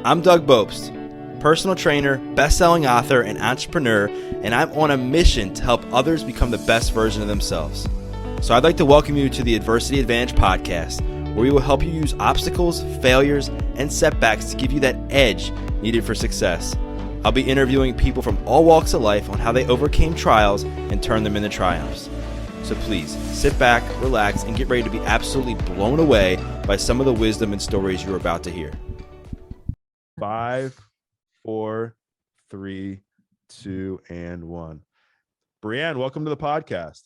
I'm Doug Bopst, personal trainer, best-selling author, and entrepreneur, and I'm on a mission to help others become the best version of themselves. So I'd like to welcome you to the Adversity Advantage podcast, where we will help you use obstacles, failures, and setbacks to give you that edge needed for success. I'll be interviewing people from all walks of life on how they overcame trials and turned them into triumphs. So please, sit back, relax, and get ready to be absolutely blown away by some of the wisdom and stories you're about to hear. 5, 4, 3, 2, and 1. Brianne, welcome to the podcast.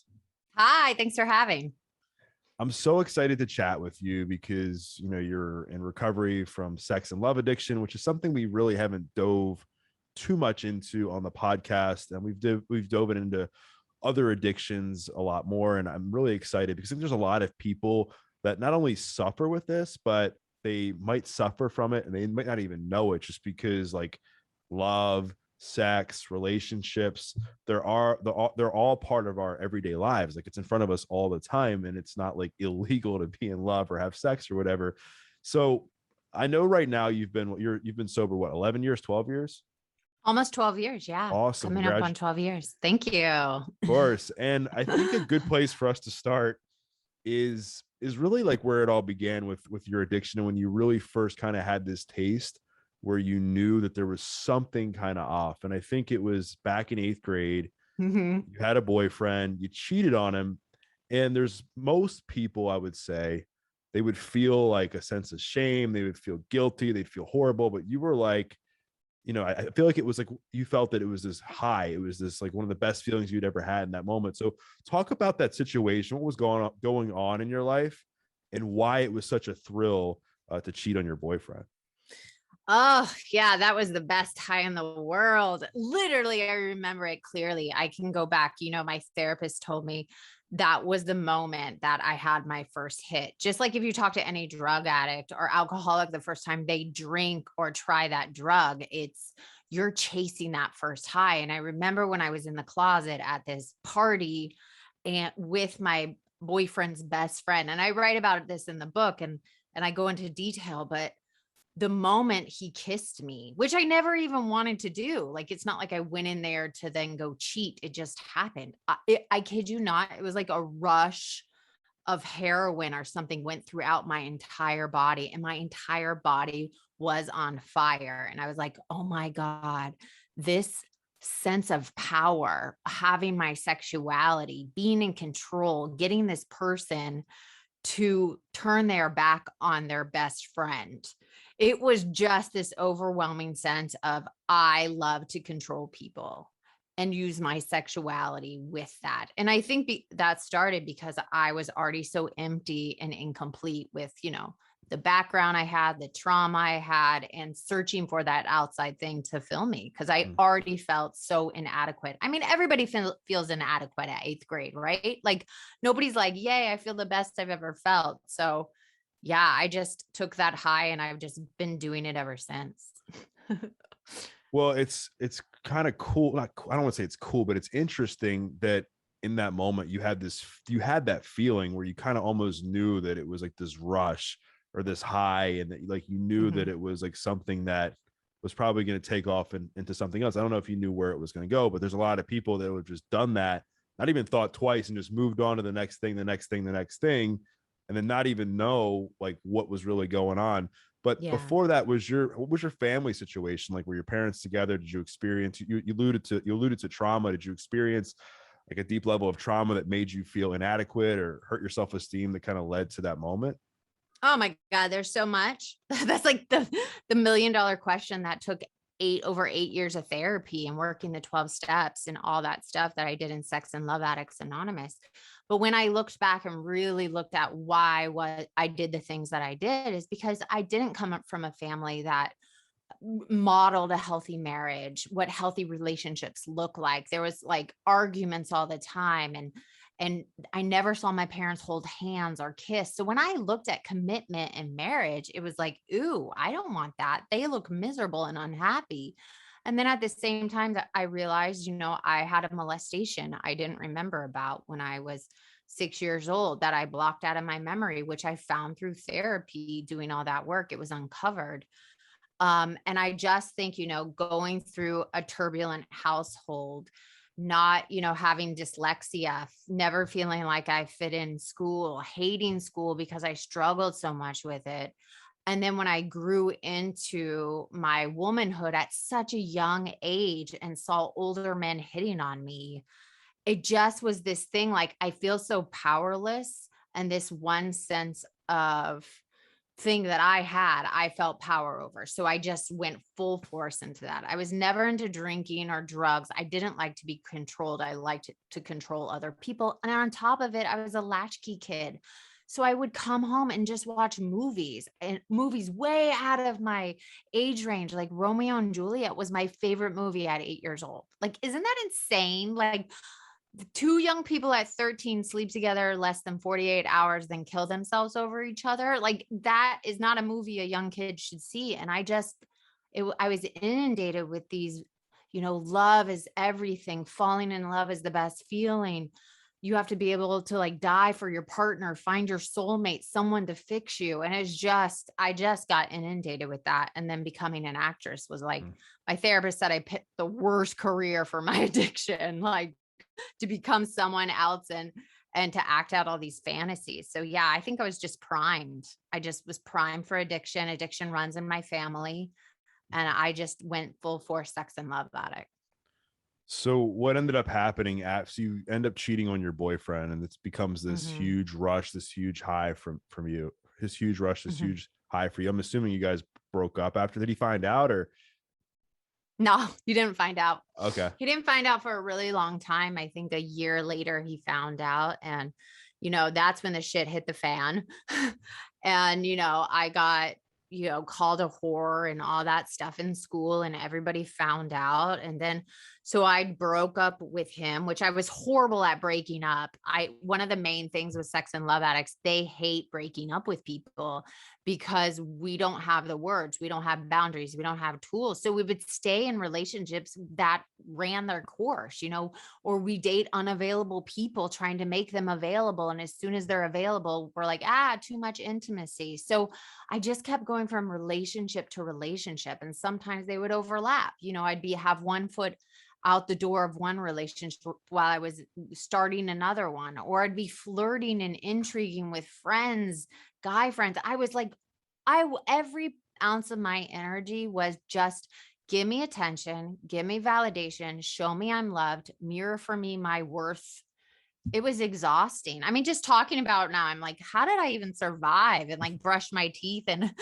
Hi, thanks for having. I'm so excited to chat with you because, you're in recovery from sex and love addiction, which is something we really haven't dove too much into on the podcast. And we've dove into other addictions a lot more. And I'm really excited because I think there's a lot of people that not only suffer with this, but they might suffer from it and they might not even know it, just because like love, sex, relationships, they're all part of our everyday lives. Like it's in front of us all the time, and it's not like illegal to be in love or have sex or whatever. So I know right now you've been sober, what, 11 years, 12 years? Almost 12 years. Yeah. Awesome. Coming up on 12 years. Thank you. Of course. And I think a good place for us to start is really like where it all began with your addiction, and when you really first kind of had this taste where you knew that there was something kind of off. And I think it was back in 8th grade. Mm-hmm. You had a boyfriend, you cheated on him, and there's most people, I would say, they would feel like a sense of shame, they would feel guilty, they'd feel horrible, but you were like, I feel like it was like you felt that it was this high. It was this like one of the best feelings you'd ever had in that moment. So talk about that situation. What was going on in your life, and why it was such a thrill to cheat on your boyfriend? Oh, yeah, that was the best high in the world. Literally, I remember it clearly. I can go back. My therapist told me that was the moment that I had my first hit. Just like if you talk to any drug addict or alcoholic, the first time they drink or try that drug, you're chasing that first high. And I remember when I was in the closet at this party and with my boyfriend's best friend, and I write about this in the book and I go into detail, but the moment he kissed me, which I never even wanted to do. Like, it's not like I went in there to then go cheat. It just happened. I kid you not. It was like a rush of heroin or something went throughout my entire body, and my entire body was on fire. And I was like, oh my God, this sense of power, having my sexuality, being in control, getting this person to turn their back on their best friend. It was just this overwhelming sense of, I love to control people and use my sexuality with that. And I think that started because I was already so empty and incomplete with, the background I had, the trauma I had, and searching for that outside thing to fill me, because I already felt so inadequate. I mean, everybody feels inadequate at 8th grade, right? Like nobody's like, yay, I feel the best I've ever felt. So yeah, I just took that high and I've just been doing it ever since. Well, it's kind of cool. I don't want to say it's cool, but it's interesting that in that moment you had that feeling where you kind of almost knew that it was like this rush or this high, and that like you knew that it was like something that was probably going to take off into something else. I don't know if you knew where it was going to go, but there's a lot of people that would just done that, not even thought twice, and just moved on to the next thing, and then not even know like what was really going on. But before that, what was your family situation like? Were your parents together? Did you experience, you alluded to trauma? Did you experience like a deep level of trauma that made you feel inadequate or hurt your self-esteem that kind of led to that moment? Oh my God, there's so much. That's like the $1 million question that took over 8 years of therapy and working the 12 steps and all that stuff that I did in Sex and Love Addicts Anonymous. But when I looked back and really looked at why I did the things that I did, is because I didn't come up from a family that modeled a healthy marriage, what healthy relationships look like. There was like arguments all the time, and I never saw my parents hold hands or kiss. So when I looked at commitment and marriage, it was like, ooh, I don't want that. They look miserable and unhappy. And then at the same time that I realized, I had a molestation I didn't remember about when I was 6 years old that I blocked out of my memory, which I found through therapy, doing all that work. It was uncovered. And I just think, going through a turbulent household, not, having dyslexia, never feeling like I fit in school, hating school because I struggled so much with it. And then when I grew into my womanhood at such a young age and saw older men hitting on me, it just was this thing like I feel so powerless. And this one sense of thing that I had, I felt power over. So I just went full force into that. I was never into drinking or drugs. I didn't like to be controlled. I liked to control other people. And on top of it, I was a latchkey kid. So I would come home and just watch movies, and movies way out of my age range. Like Romeo and Juliet was my favorite movie at 8 years old. Like, isn't that insane? Like, two young people at 13 sleep together less than 48 hours, then kill themselves over each other. Like, that is not a movie a young kid should see. And I was inundated with these, love is everything. Falling in love is the best feeling. You have to be able to like die for your partner, find your soulmate, someone to fix you. And I just got inundated with that. And then becoming an actress was like, my therapist said I picked the worst career for my addiction. Like, to become someone else and to act out all these fantasies. So yeah, I think I was just primed. I just was primed for addiction. Addiction runs in my family. And I just went full force sex and love addict. So what ended up happening after you end up cheating on your boyfriend, and it becomes this huge rush, this huge high from you, his huge rush, this huge high for you. I'm assuming you guys broke up after. Did he find out, or? No, he didn't find out. Okay. He didn't find out for a really long time. I think a year later he found out. And, that's when the shit hit the fan. And, I got, called a whore and all that stuff in school, and everybody found out. And then, so I broke up with him, which I was horrible at breaking up. One of the main things with sex and love addicts, they hate breaking up with people because we don't have the words, we don't have boundaries, we don't have tools. So we would stay in relationships that ran their course, or we date unavailable people trying to make them available. And as soon as they're available, we're like, too much intimacy. So I just kept going from relationship to relationship. And sometimes they would overlap. I'd have one foot out the door of one relationship while I was starting another one, or I'd be flirting and intriguing with friends, guy friends. I was like, every ounce of my energy was just give me attention, give me validation, show me I'm loved, mirror for me my worth. It was exhausting. I mean, just talking about it now, I'm like, how did I even survive and like brush my teeth and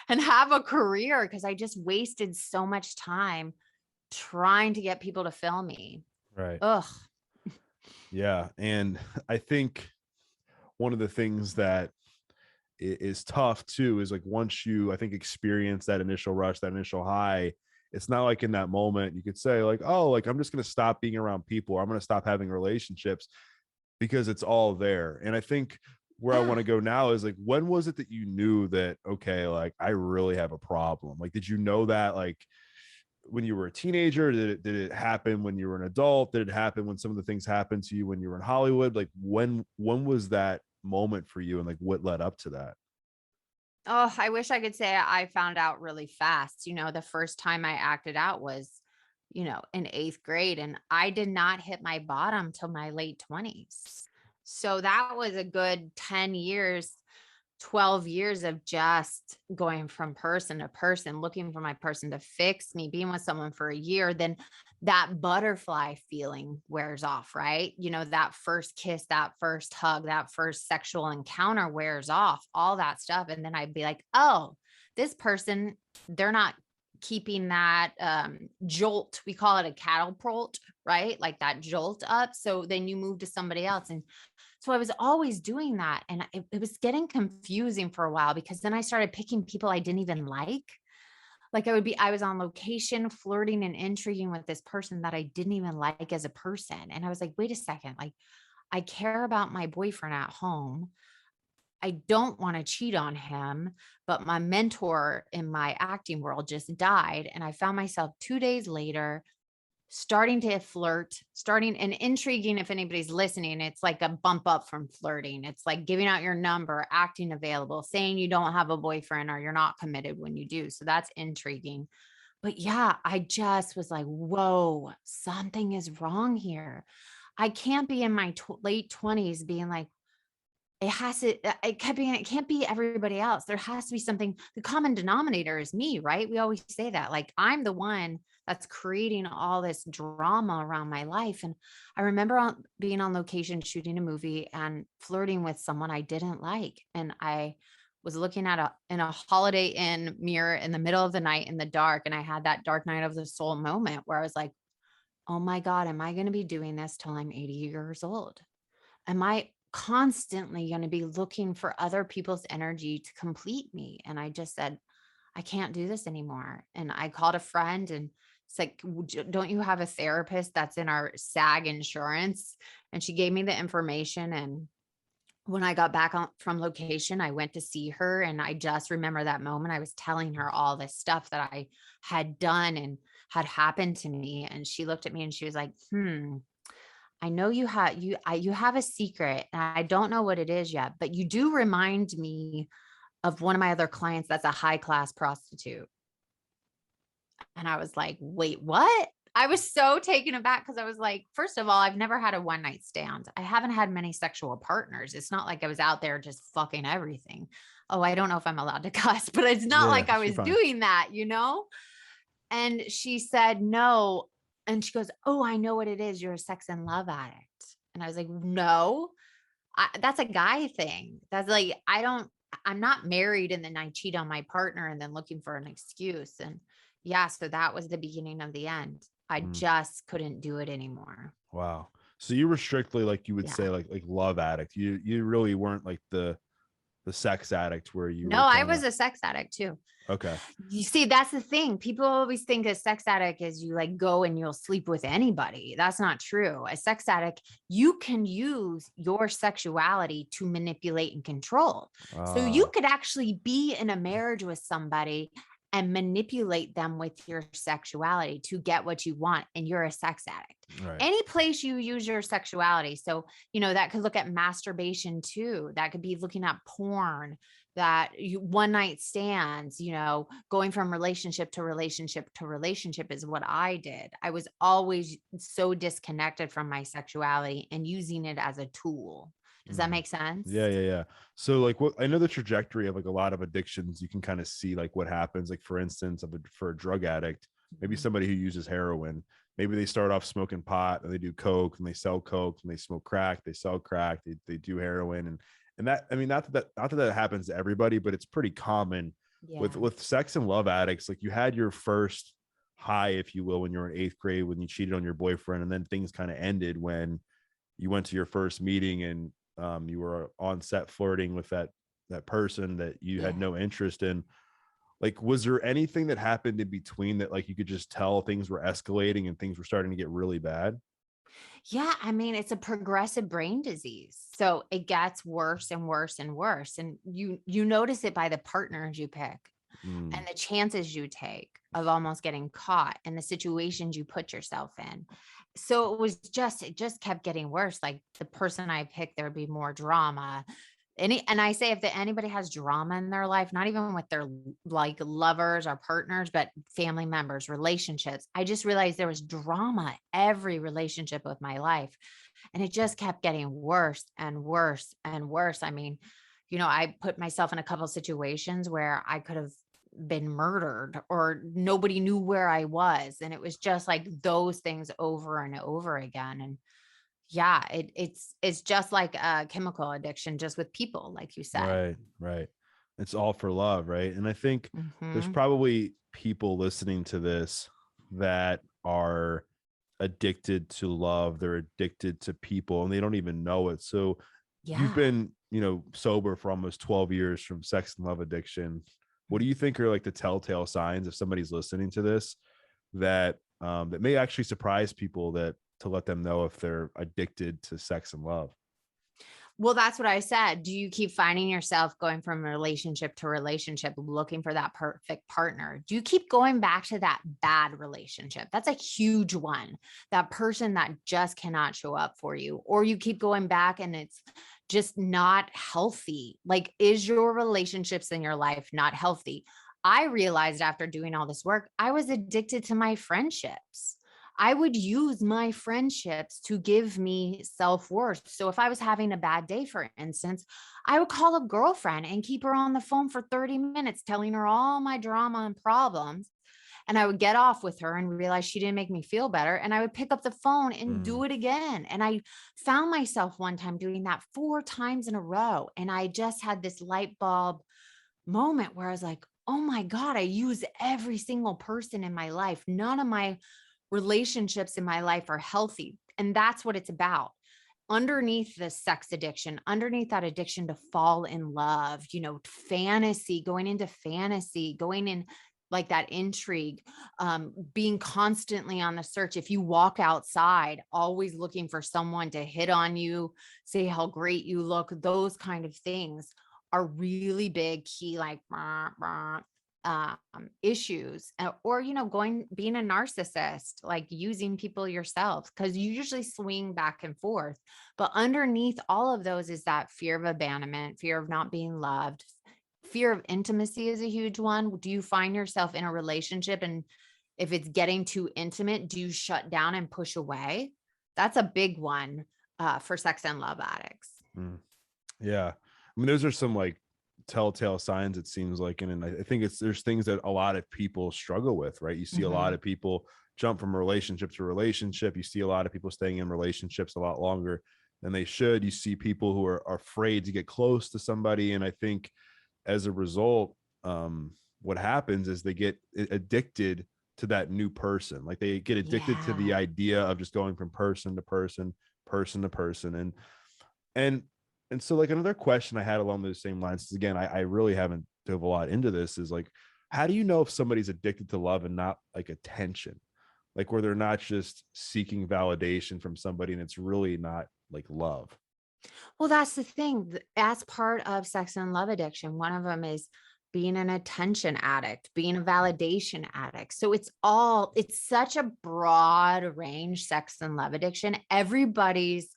and have a career? Because I just wasted so much time trying to get people to fill me. Right. Ugh. Yeah. And I think one of the things that is tough too is like once you, I think, experience that initial rush, that initial high, it's not like in that moment you could say like, oh, like I'm just going to stop being around people, or I'm going to stop having relationships, because it's all there. And I think where I want to go now is like, when was it that you knew that, okay, like I really have a problem? Like, did you know that like when you were a teenager? Did it happen when you were an adult? Did it happen when some of the things happened to you when you were in Hollywood? Like when was that moment for you, and like what led up to that? Oh, I wish I could say I found out really fast. The first time I acted out was, in eighth grade, and I did not hit my bottom till my late 20s. So that was a good 10 years, 12 years of just going from person to person, looking for my person to fix me, being with someone for a year. Then that butterfly feeling wears off, right? That first kiss, that first hug, that first sexual encounter wears off, all that stuff. And then I'd be like, oh, this person, they're not keeping that jolt. We call it a catapult, right? Like that jolt up. So then you move to somebody else. And so I was always doing that. And it was getting confusing for a while, because then I started picking people I didn't even like. Like I was on location flirting and intriguing with this person that I didn't even like as a person. And I was like, wait a second, like I care about my boyfriend at home. I don't want to cheat on him, but my mentor in my acting world just died. And I found myself 2 days later starting to flirt, starting and intriguing. If anybody's listening, it's like a bump up from flirting. It's like giving out your number, acting available, saying you don't have a boyfriend or you're not committed when you do. So that's intriguing. But yeah, I just was like, whoa, something is wrong here. I can't be in my late 20s being like, it can't be everybody else. There has to be something. The common denominator is me, right? We always say that. Like, I'm the one that's creating all this drama around my life. And I remember being on location shooting a movie and flirting with someone I didn't like. And I was looking at in a Holiday Inn mirror in the middle of the night in the dark. And I had that dark night of the soul moment where I was like, oh my God, am I going to be doing this till I'm 80 years old? Am I constantly going to be looking for other people's energy to complete me? And I just said, I can't do this anymore. And I called a friend and it's like, don't you have a therapist that's in our SAG insurance? And she gave me the information. And when I got back from location, I went to see her. And I just remember that moment. I was telling her all this stuff that I had done and had happened to me. And she looked at me and she was like, I know you have a secret and I don't know what it is yet, but you do remind me of one of my other clients that's a high class prostitute. And I was like, wait, what? I was so taken aback because I was like, first of all, I've never had a one night stand. I haven't had many sexual partners. It's not like I was out there just fucking everything. Oh, I don't know if I'm allowed to cuss, but it's not like I was doing that, And she said, no. And she goes, oh, I know what it is. You're a sex and love addict. And I was like, no, that's a guy thing. That's like, I'm not married and then I cheat on my partner and then looking for an excuse. And yeah, so that was the beginning of the end. I just couldn't do it anymore. Wow. So you were strictly, like you would say, like love addict. You really weren't like the sex addict where you No, I was a sex addict too. Okay. You see, that's the thing. People always think a sex addict is you like go and you'll sleep with anybody. That's not true. A sex addict, you can use your sexuality to manipulate and control. So you could actually be in a marriage with somebody and manipulate them with your sexuality to get what you want. And you're a sex addict. Right. Any place you use your sexuality. So, that could look at masturbation too. That could be looking at porn, that one night stands, going from relationship to relationship to relationship is what I did. I was always so disconnected from my sexuality and using it as a tool. Does that make sense? Yeah. So like I know the trajectory of like a lot of addictions, you can kind of see like what happens. Like for instance, for a drug addict, maybe somebody who uses heroin, maybe they start off smoking pot and they do coke and they sell coke and they smoke crack, they sell crack, they do heroin. And that, I mean, not that happens to everybody, but it's pretty common with sex and love addicts. Like you had your first high, if you will, when you were in 8th grade, when you cheated on your boyfriend, and then things kind of ended when you went to your first meeting and you were on set flirting with that person that you had no interest in. Like, was there anything that happened in between that like you could just tell things were escalating and things were starting to get really bad? Yeah, I mean, it's a progressive brain disease. So it gets worse and worse and worse. And you notice it by the partners you pick and the chances you take of almost getting caught and the situations you put yourself in. So it just kept getting worse. Like the person I picked, there'd be more drama. And I say, if anybody has drama in their life, not even with their like lovers or partners, but family members, relationships, I just realized there was drama every relationship with my life. And it just kept getting worse and worse and worse. I mean, I put myself in a couple of situations where I could have been murdered or nobody knew where I was. And it was just like those things over and over again. And yeah, it's just like a chemical addiction, just with people, like you said. Right. It's all for love, right? And I think there's probably people listening to this that are addicted to love. They're addicted to people and they don't even know it. So you've been, sober for almost 12 years from sex and love addiction. What do you think are like the telltale signs if somebody's listening to this that that may actually surprise people, that to let them know if they're addicted to sex and love? Well, that's what I said. Do you keep finding yourself going from relationship to relationship, looking for that perfect partner? Do you keep going back to that bad relationship? That's a huge one. That person that just cannot show up for you, or you keep going back and it's just not healthy. Like, is your relationships in your life not healthy? I realized after doing all this work, I was addicted to my friendships. I would use my friendships to give me self-worth. So if I was having a bad day, for instance, I would call a girlfriend and keep her on the phone for 30 minutes, telling her all my drama and problems. And I would get off with her and realize she didn't make me feel better. And I would pick up the phone and Mm, do it again. And I found myself one time doing that 4 times in a row. And I just had this light bulb moment where I was like, oh my God, I use every single person in my life. None of my relationships in my life are healthy. And that's what it's about. Underneath the sex addiction, underneath that addiction to fall in love, fantasy, going into fantasy, going in like that intrigue, being constantly on the search. If you walk outside, always looking for someone to hit on you, say how great you look, those kind of things are really big key, like um, issues, or being a narcissist, like using people yourself, because you usually swing back and forth. But underneath all of those is that fear of abandonment, fear of not being loved. Fear of intimacy is a huge one. Do you find yourself in a relationship, and if it's getting too intimate, do you shut down and push away? That's a big one for sex and love addicts. mm. Yeah. I mean, those are some like telltale signs, it seems like. And I think there's things that a lot of people struggle with, right? You see a lot Mhm. of people jump from relationship to relationship. You see a lot of people staying in relationships a lot longer than they should. You see people who are afraid to get close to somebody. And I think as a result, what happens is they get addicted to that new person. Like they get addicted to the Yeah. idea of just going from person to person, person to person. And and so like another question I had along those same lines is, again, I really haven't dove a lot into this, is like, how do you know if somebody's addicted to love and not like attention? Like where they're not just seeking validation from somebody and it's really not like love. Well, that's the thing. As part of sex and love addiction, one of them is being an attention addict, being a validation addict. So it's such a broad range, sex and love addiction. Everybody's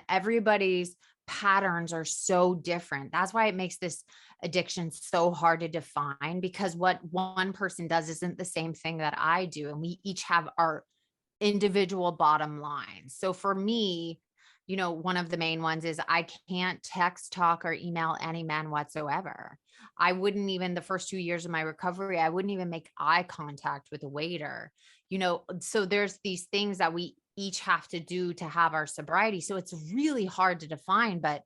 everybody's patterns are so different. That's why it makes this addiction so hard to define, because what one person does isn't the same thing that I do. And we each have our individual bottom line. So for me, one of the main ones is I can't text, talk, or email any man whatsoever. I wouldn't even, the first 2 years of my recovery, I wouldn't even make eye contact with a waiter. So there's these things that we each have to do to have our sobriety. So it's really hard to define, but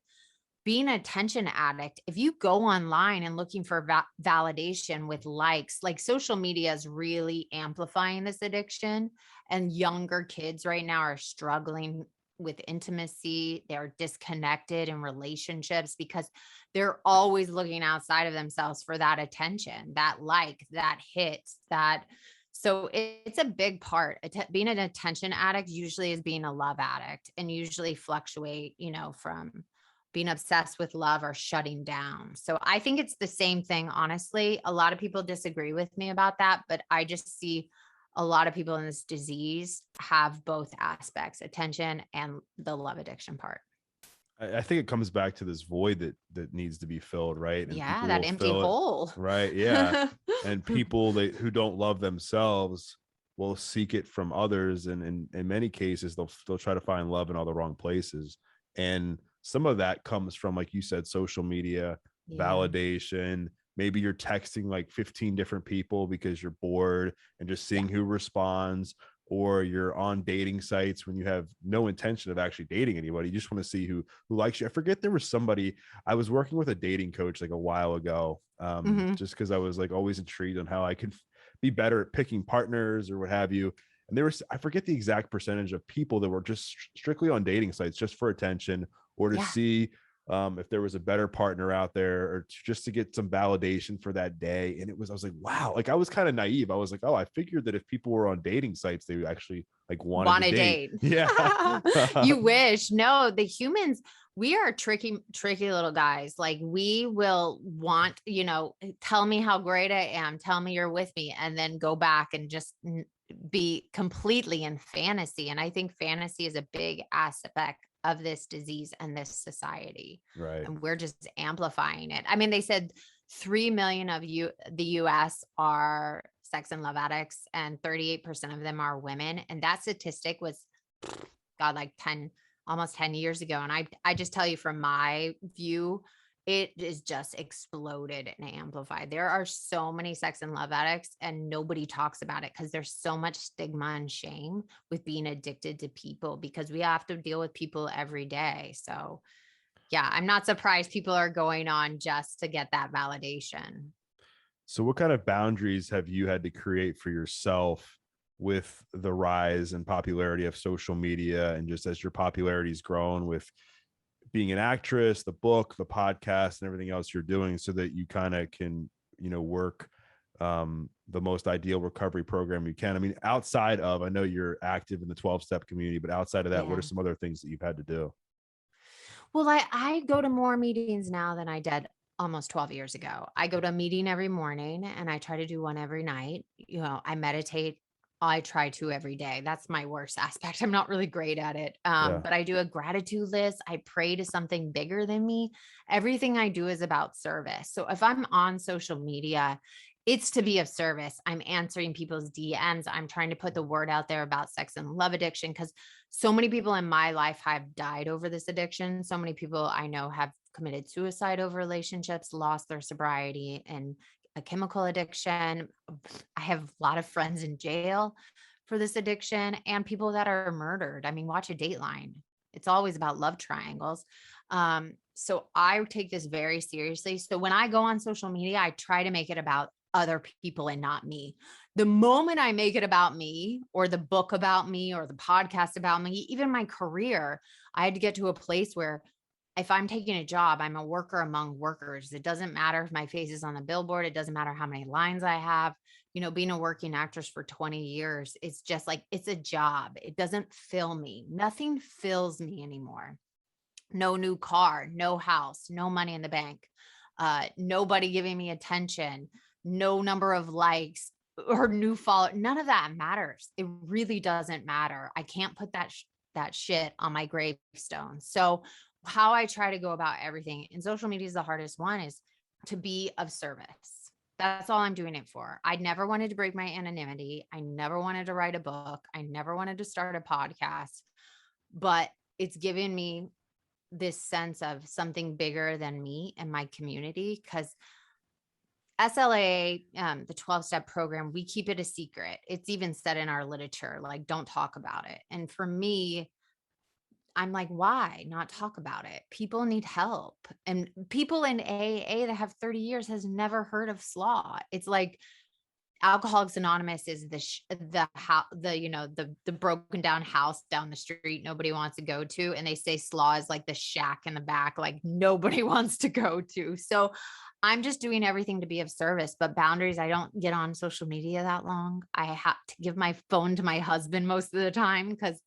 being an attention addict, if you go online and looking for validation with likes, like social media is really amplifying this addiction, and younger kids right now are struggling with intimacy. They're disconnected in relationships because they're always looking outside of themselves for that attention, that like, that hit, that. So it's a big part. Being an attention addict usually is being a love addict, and usually fluctuate, from being obsessed with love or shutting down. So I think it's the same thing, honestly. A lot of people disagree with me about that, but I just see a lot of people in this disease have both aspects, attention and the love addiction part. I think it comes back to this void that needs to be filled, right? And Yeah, people that will empty fill it, hole. right? Yeah. And people who don't love themselves will seek it from others, and in many cases they'll try to find love in all the wrong places. And some of that comes from, like you said, social media Yeah. validation. Maybe you're texting like 15 different people because you're bored and just Yeah. seeing who responds, or you're on dating sites when you have no intention of actually dating anybody. You just want to see who likes you. I forget, there was somebody, I was working with a dating coach like a while ago, Mhm. just because I was like always intrigued on how I could be better at picking partners or what have you. And there was, I forget the exact percentage of people that were just strictly on dating sites just for attention or to Yeah. see if there was a better partner out there, or just to get some validation for that day. And I was like, wow, like I was kind of naive. I was like, oh, I figured that if people were on dating sites, they actually like wanted Want to to date. date. Yeah. You wish. No, the humans, we are tricky, tricky little guys. Like we will want, tell me how great I am. Tell me you're with me. And then go back and just be completely in fantasy. And I think fantasy is a big aspect of this disease and this society. Right. And we're just amplifying it. I mean, they said 3 million of the US are sex and love addicts, and 38% of them are women. And that statistic was, God, like almost 10 years ago. And I just tell you from my view, it is just exploded and amplified. There are so many sex and love addicts, and nobody talks about it because there's so much stigma and shame with being addicted to people, because we have to deal with people every day. So yeah, I'm not surprised people are going on just to get that validation. So what kind of boundaries have you had to create for yourself with the rise and popularity of social media, and just as your popularity's grown with being an actress, the book, the podcast, and everything else you're doing, so that you kind of can, work the most ideal recovery program you can? I mean, outside of, I know you're active in the 12-step community, but outside of that, what are some other things that you've had to do? Well, I go to more meetings now than I did almost 12 years ago. I go to a meeting every morning, and I try to do one every night. I meditate. I try to every day. That's my worst aspect. I'm not really great at it. But I do a gratitude list. I pray to something bigger than me. Everything I do is about service. So if I'm on social media, it's to be of service. I'm answering people's DMs. I'm trying to put the word out there about sex and love addiction, because so many people in my life have died over this addiction. So many people I know have committed suicide over relationships, lost their sobriety, and a chemical addiction. I have a lot of friends in jail for this addiction, and people that are murdered. I mean, watch a Dateline. It's always about love triangles. So I take this very seriously. So when I go on social media, I try to make it about other people and not me. The moment I make it about me, or the book about me, or the podcast about me, even my career, I had to get to a place where if I'm taking a job, I'm a worker among workers. It doesn't matter if my face is on the billboard. It doesn't matter how many lines I have. Being a working actress for 20 years, it's just like, it's a job. It doesn't fill me. Nothing fills me anymore. No new car, no house, no money in the bank, nobody giving me attention, no number of likes or new follow. None of that matters. It really doesn't matter. I can't put that shit on my gravestone. So how I try to go about everything, and social media is the hardest one, is to be of service. That's all I'm doing it for. I never wanted to break my anonymity. I never wanted to write a book. I never wanted to start a podcast, but it's given me this sense of something bigger than me and my community. Because SLA, the 12-step program, we keep it a secret. It's even said in our literature, like, don't talk about it. And for me, I'm like, why not talk about it? People need help. And people in AA that have 30 years has never heard of SLAW. It's like Alcoholics Anonymous is the broken down house down the street nobody wants to go to, and they say SLAW is like the shack in the back, like nobody wants to go to. So I'm just doing everything to be of service, but boundaries. I don't get on social media that long. I have to give my phone to my husband most of the time, because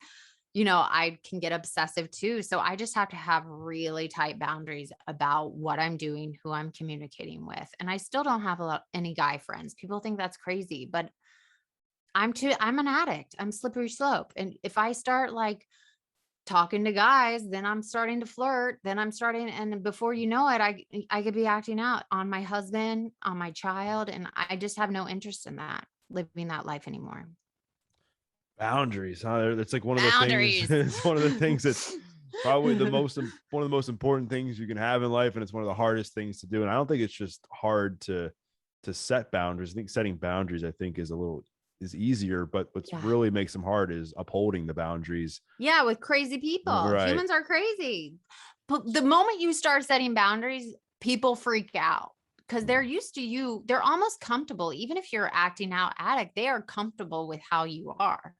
I can get obsessive too. So I just have to have really tight boundaries about what I'm doing, who I'm communicating with. And I still don't have any guy friends. People think that's crazy, but I'm an addict. I'm slippery slope. And if I start like talking to guys, then I'm starting to flirt, and before you know it, I could be acting out on my husband, on my child. And I just have no interest in living that life anymore. Boundaries, huh? It's like one of the Boundaries. things. It's one of the things that's probably one of the most important things you can have in life, and it's one of the hardest things to do. And I don't think it's just hard to set boundaries. I think setting boundaries, I think, is easier, but what's really makes them hard is upholding the boundaries. Yeah, with crazy people. Right. Humans are crazy. But the moment you start setting boundaries, people freak out, because they're used to you. They're almost comfortable. Even if you're acting out addict, they are comfortable with how you are.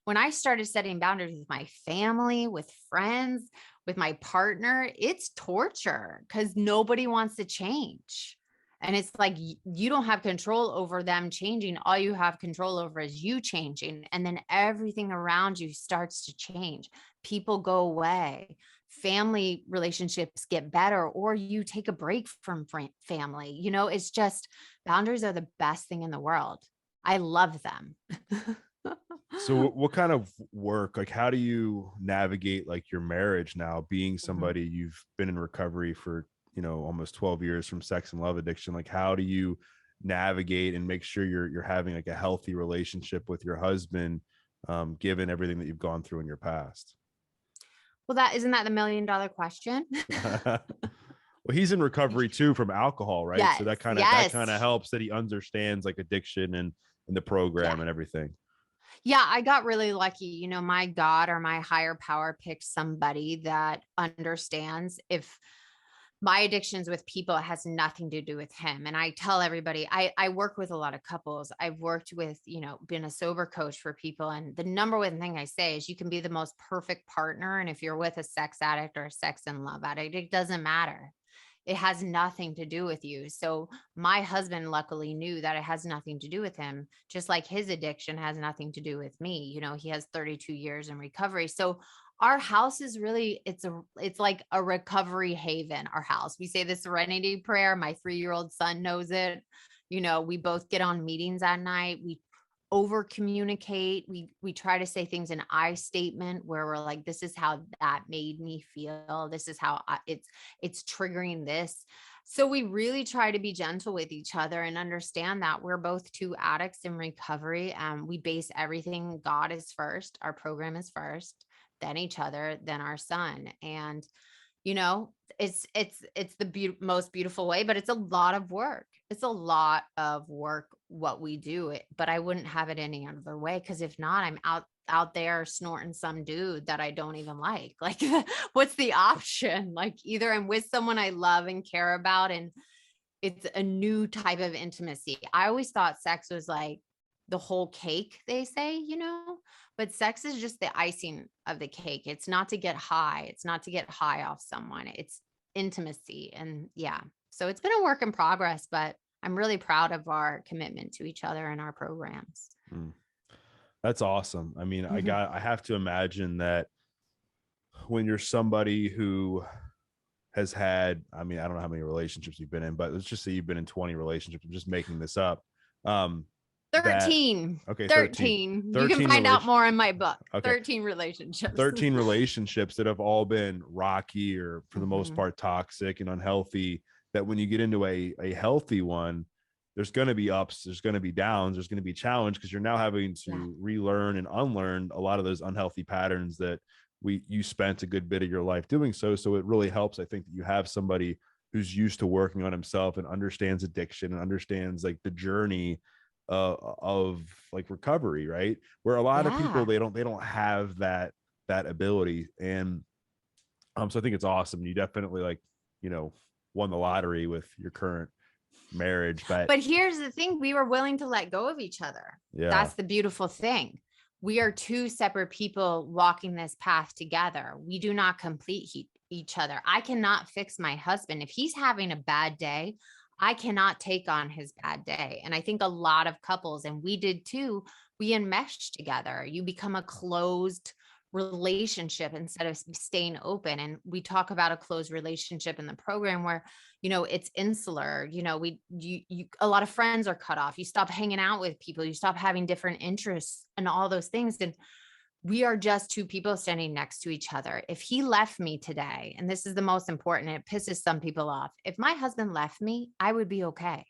When I started setting boundaries with my family, with friends, with my partner, it's torture because nobody wants to change. And it's like, you don't have control over them changing. All you have control over is you changing. And then everything around you starts to change. People go away. Family relationships get better, or you take a break from family. You know, it's just, boundaries are the best thing in the world. I love them. So what kind of work, like how do you navigate like your marriage now, being somebody you've been in recovery for, you know, almost 12 years from sex and love addiction? Like how do you navigate and make sure you're having like a healthy relationship with your husband, given everything that you've gone through in your past? Well, that isn't that the $1,000,000 question? Well, he's in recovery too from alcohol, right? So Yes. that kind of Yes. helps that he understands like addiction and the program Yeah. and everything. Yeah, I got really lucky. You know, my God or my higher power picked somebody that understands. If my addictions with people, it has nothing to do with him. And I tell everybody, I work with a lot of couples. I've worked with, you know, been a sober coach for people. And the number one thing I say is you can be the most perfect partner. And if you're with a sex addict or a sex and love addict, it doesn't matter. It has nothing to do with you. So my husband luckily knew that it has nothing to do with him, just like his addiction has nothing to do with me. You know, he has 32 years in recovery. So our house is really, it's like a recovery haven. Our house, we say the serenity prayer. My 3-year-old son knows it. You know, we both get on meetings at night. We over communicate. We try to say things in I statement where we're like, this is how that made me feel. This is how it's triggering this. So we really try to be gentle with each other and understand that we're both two addicts in recovery. We base everything. God is first. Our program is first, then each other, then our son. And you know, it's the most beautiful way, but it's a lot of work. It's a lot of work what we do, but I wouldn't have it any other way, because if not, I'm out there snorting some dude that I don't even like. Like, what's the option? Like, either I'm with someone I love and care about, and it's a new type of intimacy. I always thought sex was like the whole cake, they say, you know, but sex is just the icing of the cake. It's not to get high. It's not to get high off someone. It's intimacy. And yeah, so it's been a work in progress, but I'm really proud of our commitment to each other and our programs. Mm. That's awesome. I mean, Mhm. I have to imagine that when you're somebody who has had, I mean, I don't know how many relationships you've been in, but let's just say you've been in 20 relationships. I'm just making this up. That 13. Okay, 13. You can 13 find out more in my book. Okay. 13 relationships. 13 relationships that have all been rocky or for the most part toxic and unhealthy, that when you get into a healthy one, there's going to be ups, there's going to be downs, there's going to be challenge, because you're now having to relearn and unlearn a lot of those unhealthy patterns that you spent a good bit of your life doing. So it really helps, I think, that you have somebody who's used to working on himself and understands addiction and understands like the journey of like recovery, right? Where a lot of people, they don't have that ability. And so I think it's awesome. You definitely, like, you know, won the lottery with your current marriage. But here's the thing, we were willing to let go of each other. yeah, That's the beautiful thing. We are two separate people walking this path together. We do not complete each other. I cannot fix my husband. If he's having a bad day, I cannot take on his bad day. And I think a lot of couples, and we did too, we enmeshed together. You become a closed relationship instead of staying open. And we talk about a closed relationship in the program where, you know, it's insular. You know, a lot of friends are cut off. You stop hanging out with people, you stop having different interests and all those things. And we are just two people standing next to each other. If he left me today, and this is the most important, it pisses some people off. If my husband left me, I would be okay.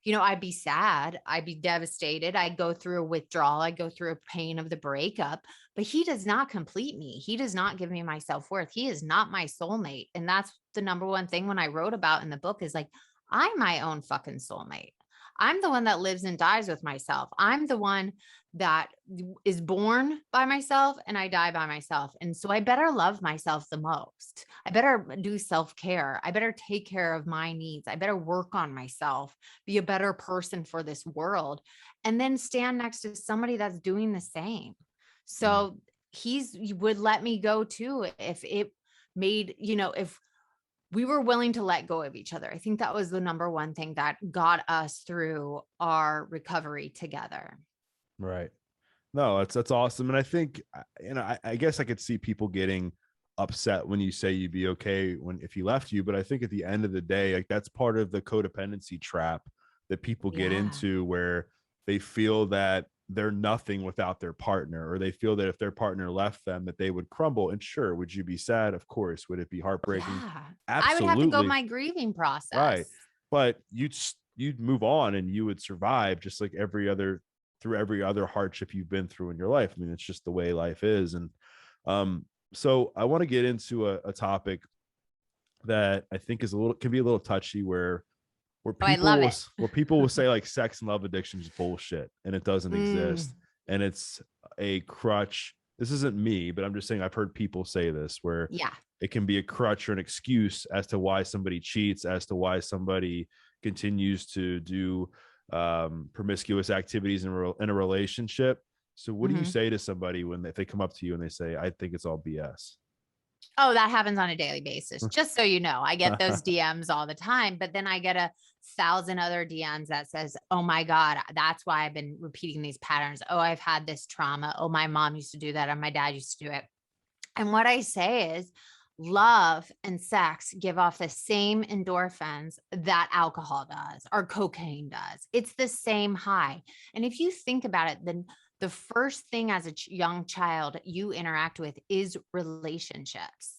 You know, I'd be sad. I'd be devastated. I'd go through a withdrawal. I'd go through a pain of the breakup, but he does not complete me. He does not give me my self-worth. He is not my soulmate. And that's the number one thing when I wrote about in the book is like, I'm my own fucking soulmate. I'm the one that lives and dies with myself. I'm the one that is born by myself and I die by myself. And so I better love myself the most. I better do self-care. I better take care of my needs. I better work on myself, be a better person for this world, and then stand next to somebody that's doing the same. So he would let me go too if it made, if we were willing to let go of each other, I think that was the number one thing that got us through our recovery together. Right. No, that's awesome. And I think, I guess I could see people getting upset when you say you'd be okay if he left you. But I think at the end of the day, like that's part of the codependency trap that people get Yeah. into, where they feel that they're nothing without their partner, or they feel that if their partner left them, that they would crumble. And sure, would you be sad? Of course. Would it be heartbreaking? Yeah. I would have to go Absolutely. my grieving process. Right. But you'd move on and you would survive just like through every other hardship you've been through in your life. I mean, it's just the way life is. And so I want to get into a topic that I think can be a little touchy, where I love it. people will say like sex and love addiction is bullshit and it doesn't exist, Mm, and it's a crutch. This isn't me, but I'm just saying I've heard people say this, where yeah. it can be a crutch or an excuse as to why somebody cheats, as to why somebody continues to do promiscuous activities in a relationship. So what do you Mhm. say to somebody if they come up to you and they say, I think it's all BS? Oh, that happens on a daily basis. Just so you know, I get those DMs all the time, but then I get 1,000 other DMs that says, "Oh my God, that's why I've been repeating these patterns. Oh, I've had this trauma. Oh, my mom used to do that, and my dad used to do it." And what I say is, love and sex give off the same endorphins that alcohol does or cocaine does. It's the same high. And if you think about it, then the first thing as a young child you interact with is relationships.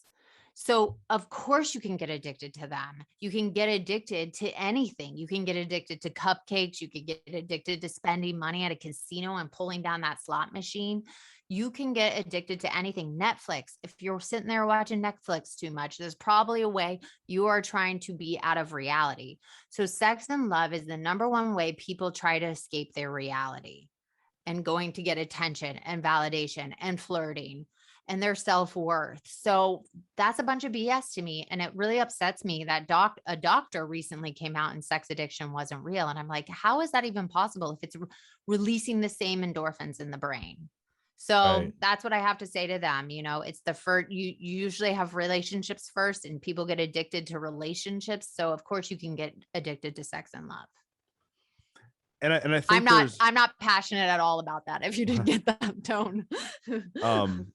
So, of course, you can get addicted to them. You can get addicted to anything. You can get addicted to cupcakes. You can get addicted to spending money at a casino and pulling down that slot machine. You can get addicted to anything. Netflix, if you're sitting there watching Netflix too much, there's probably a way you are trying to be out of reality. So, sex and love is the number one way people try to escape their reality and going to get attention and validation and flirting and their self-worth. So that's a bunch of BS to me. And it really upsets me that a doctor recently came out and sex addiction wasn't real. And I'm like, how is that even possible if it's releasing the same endorphins in the brain? So Right. that's what I have to say to them. It's the first, you usually have relationships first, and people get addicted to relationships. So of course you can get addicted to sex and love. And I I'm think not there's I'm not passionate at all about that, if you didn't get that tone.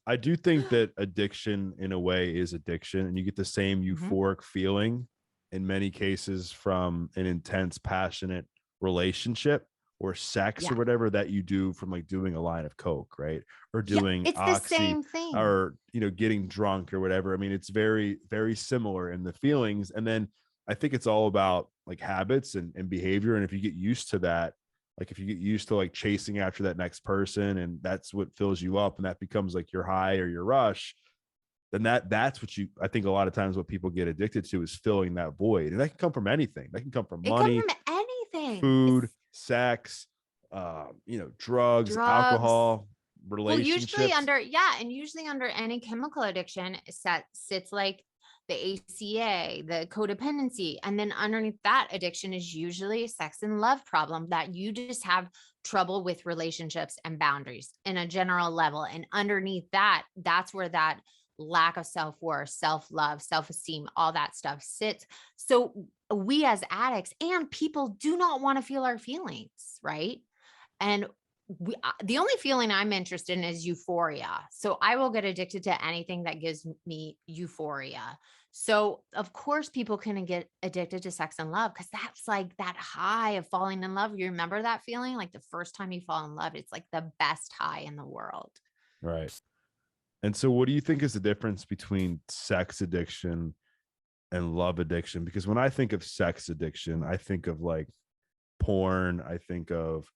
I do think that addiction in a way is addiction, and you get the same Mhm. euphoric feeling in many cases from an intense, passionate relationship or sex or Yeah. whatever that you do from like doing a line of coke, right? Or Yeah, doing it's the oxy, same thing. or getting drunk or whatever. I mean, it's very, very similar in the feelings. And then I think it's all about like habits and behavior. And if you get used to that, like if you get used to like chasing after that next person and that's what fills you up and that becomes like your high or your rush, then that's what I think a lot of times what people get addicted to is filling that void. And that can come from anything. That can come from It comes money, from anything. It's food, sex, drugs, drugs. alcohol, Well, usually relationships. under yeah, and usually under any chemical addiction sits like the ACA, the codependency, and then underneath that addiction is usually a sex and love problem that you just have trouble with relationships and boundaries in a general level. And underneath that, that's where that lack of self-worth, self-love, self-esteem, all that stuff sits. So we as addicts and people do not want to feel our feelings, right? And the only feeling I'm interested in is euphoria. So I will get addicted to anything that gives me euphoria. So of course people can get addicted to sex and love because that's like that high of falling in love. You remember that feeling? Like the first time you fall in love, it's like the best high in the world. Right. And so what do you think is the difference between sex addiction and love addiction? Because when I think of sex addiction, I think of like porn. I think of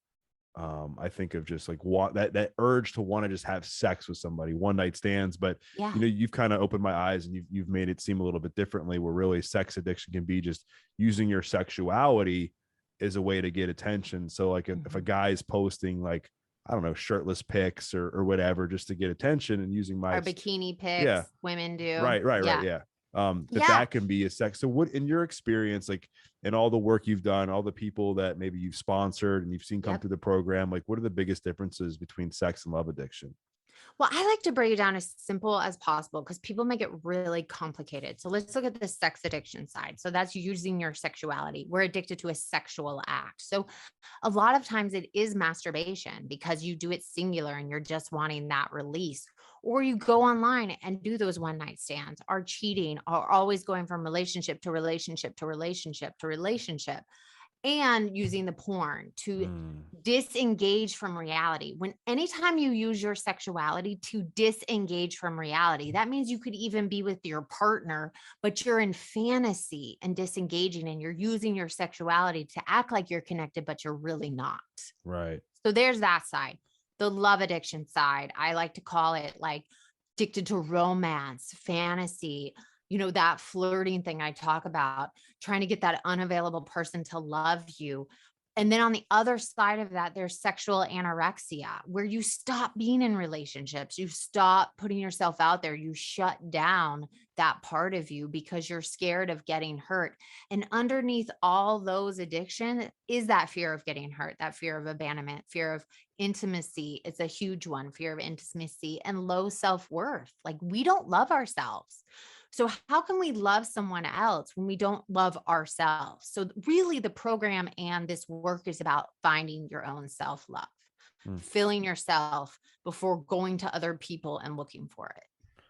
just like what that urge to want to just have sex with somebody, one night stands. But Yeah. you've kind of opened my eyes and you've made it seem a little bit differently, where really sex addiction can be just using your sexuality as a way to get attention. So like if a Mhm. guy's posting like, I don't know, shirtless pics or whatever just to get attention and using Or my, bikini yeah, pics, women do. right, Yeah. yeah. Yeah. That can be a sex. So what, in your experience, like in all the work you've done, all the people that maybe you've sponsored and you've seen come Yep. through the program, like what are the biggest differences between sex and love addiction? Well, I like to break it down as simple as possible because people make it really complicated. So let's look at the sex addiction side. So that's using your sexuality. We're addicted to a sexual act. So a lot of times it is masturbation because you do it singular and you're just wanting that release. Or you go online and do those one night stands, are cheating, are always going from relationship to relationship to relationship to relationship, and using the porn to Mm, disengage from reality. When anytime you use your sexuality to disengage from reality, that means you could even be with your partner, but you're in fantasy and disengaging, and you're using your sexuality to act like you're connected, but you're really not. right. So there's that side. The love addiction side, I like to call it like addicted to romance, fantasy, that flirting thing I talk about, trying to get that unavailable person to love you. And then on the other side of that, there's sexual anorexia, where you stop being in relationships, you stop putting yourself out there, you shut down that part of you because you're scared of getting hurt. And underneath all those addictions is that fear of getting hurt, that fear of abandonment, fear of intimacy. It's a huge one, fear of intimacy and low self-worth. Like we don't love ourselves. So how can we love someone else when we don't love ourselves? So really the program and this work is about finding your own self-love, Mm. filling yourself before going to other people and looking for it.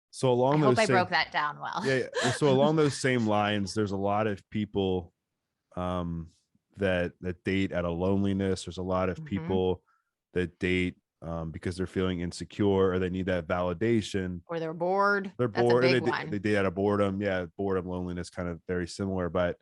So I along hope those I same, broke that down well. yeah, yeah. Well, so along those same lines, there's a lot of people um, that date out of loneliness. There's a lot of Mhm. people that date because they're feeling insecure or they need that validation. Or they're bored. They're That's a bored. big They one. date out of boredom. Yeah, boredom, loneliness, kind of very similar. But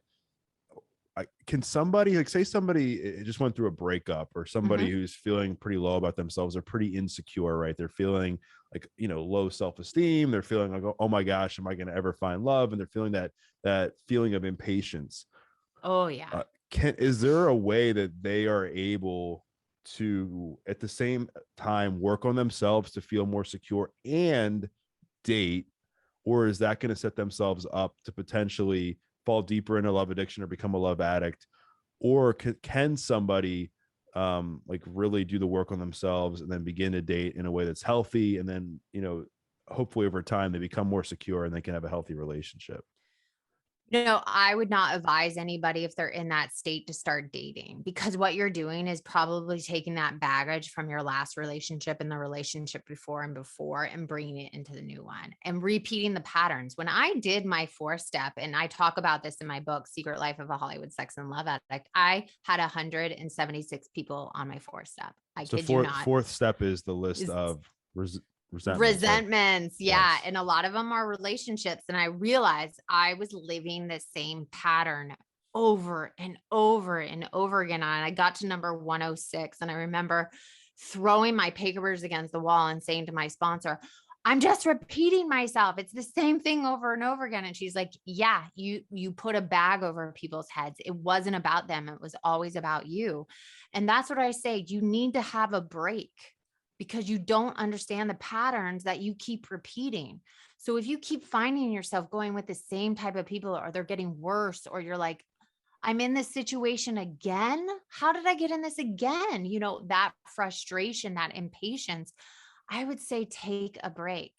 can somebody, like, say somebody just went through a breakup, or somebody Mhm. who's feeling pretty low about themselves, they're pretty insecure, right? They're feeling like, low self-esteem. They're feeling like, oh my gosh, am I going to ever find love? And they're feeling that feeling of impatience. Oh yeah. Is there a way that they are able to at the same time work on themselves to feel more secure and date, or is that going to set themselves up to potentially fall deeper into love addiction or become a love addict? Or can somebody like really do the work on themselves and then begin to date in a way that's healthy, and then hopefully over time they become more secure and they can have a healthy relationship? No, I would not advise anybody if they're in that state to start dating, because what you're doing is probably taking that baggage from your last relationship and the relationship before and bringing it into the new one and repeating the patterns. When I did my 4-step, and I talk about this in my book, Secret Life of a Hollywood Sex and Love Addict, I had 176 people on my 4-step. I So kid you not. fourth step is the list of resentments, right? Resentments, yeah, Yes. and a lot of them are relationships, and I realized I was living the same pattern over and over and over again, and I got to number 106, and I remember throwing my papers against the wall and saying to my sponsor, "I'm just repeating myself. It's the same thing over and over again." And she's like, "Yeah, you put a bag over people's heads. It wasn't about them. It was always about you." And that's what I say. You need to have a break because you don't understand the patterns that you keep repeating. So if you keep finding yourself going with the same type of people, or they're getting worse, or you're like, I'm in this situation again. How did I get in this again? That frustration, that impatience, I would say take a break.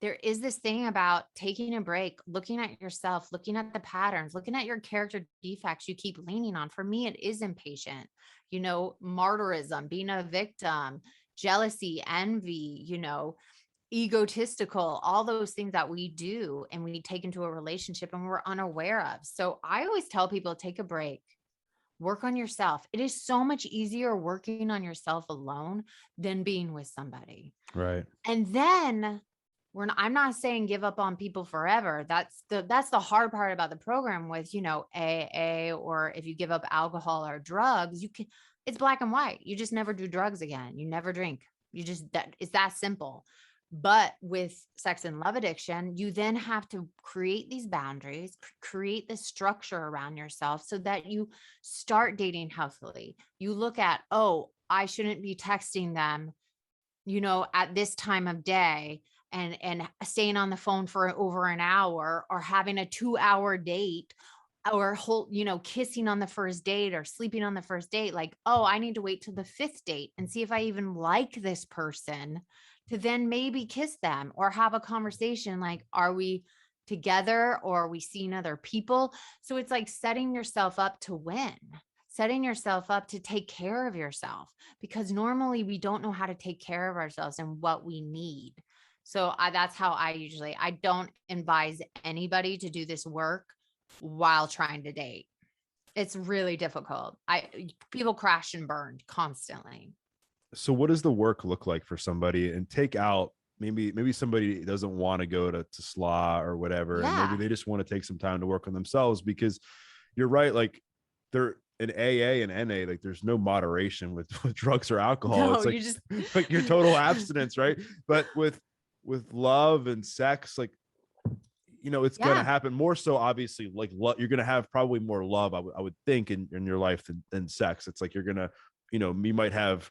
There is this thing about taking a break, looking at yourself, looking at the patterns, looking at your character defects you keep leaning on. For me, it is impatient, martyrism, being a victim, jealousy, envy, egotistical, all those things that we do and we take into a relationship and we're unaware of. So I always tell people, take a break, work on yourself. It is so much easier working on yourself alone than being with somebody. Right. And then I'm not saying give up on people forever. That's the hard part about the program with, AA, or if you give up alcohol or drugs, it's black and white. You just never do drugs again. You never drink. It's that simple. But with sex and love addiction, you then have to create these boundaries, create this structure around yourself so that you start dating healthily. You look at, oh, I shouldn't be texting them, at this time of day, and staying on the phone for over an hour, or having a 2-hour date or whole, kissing on the first date or sleeping on the first date. Like, oh, I need to wait till the fifth date and see if I even like this person to then maybe kiss them or have a conversation. Like, are we together or are we seeing other people? So it's like setting yourself up to win, setting yourself up to take care of yourself, because normally we don't know how to take care of ourselves and what we need. So that's how I don't advise anybody to do this work while trying to date. It's really difficult. People crash and burn constantly. So what does the work look like for somebody, and take out maybe somebody doesn't want to go to SLA or whatever, and maybe Yeah. they just want to take some time to work on themselves, because you're right, like they're in AA and NA, like there's no moderation with drugs or alcohol. No, It's like you just like your total abstinence, right? But with love and sex, like it's going to yeah. happen more so, obviously, like you're going to have probably more love, I would think, in your life than sex. It's like you're going to, you might have,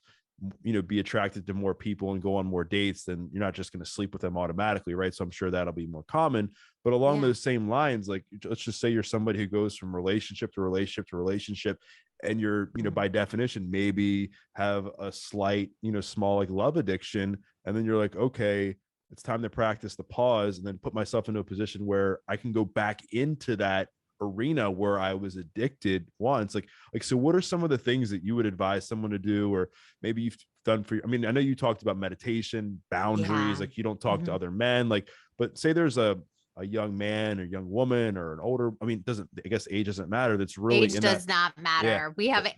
be attracted to more people and go on more dates, then you're not just going to sleep with them automatically, right? So I'm sure that'll be more common. But along Yeah. those same lines, like let's just say you're somebody who goes from relationship to relationship to relationship, and you're, by definition, maybe have a slight, small like love addiction, and then you're like, okay, it's time to practice the pause and then put myself into a position where I can go back into that arena where I was addicted once. Like, so what are some of the things that you would advise someone to do, or maybe you've done for, I mean, I know you talked about meditation, boundaries, Yeah. like you don't talk to Mhm. other men, like, but say there's a young man or young woman or an older, I mean, doesn't, I guess age doesn't matter, that's really Age in that. does not Yeah. matter. We have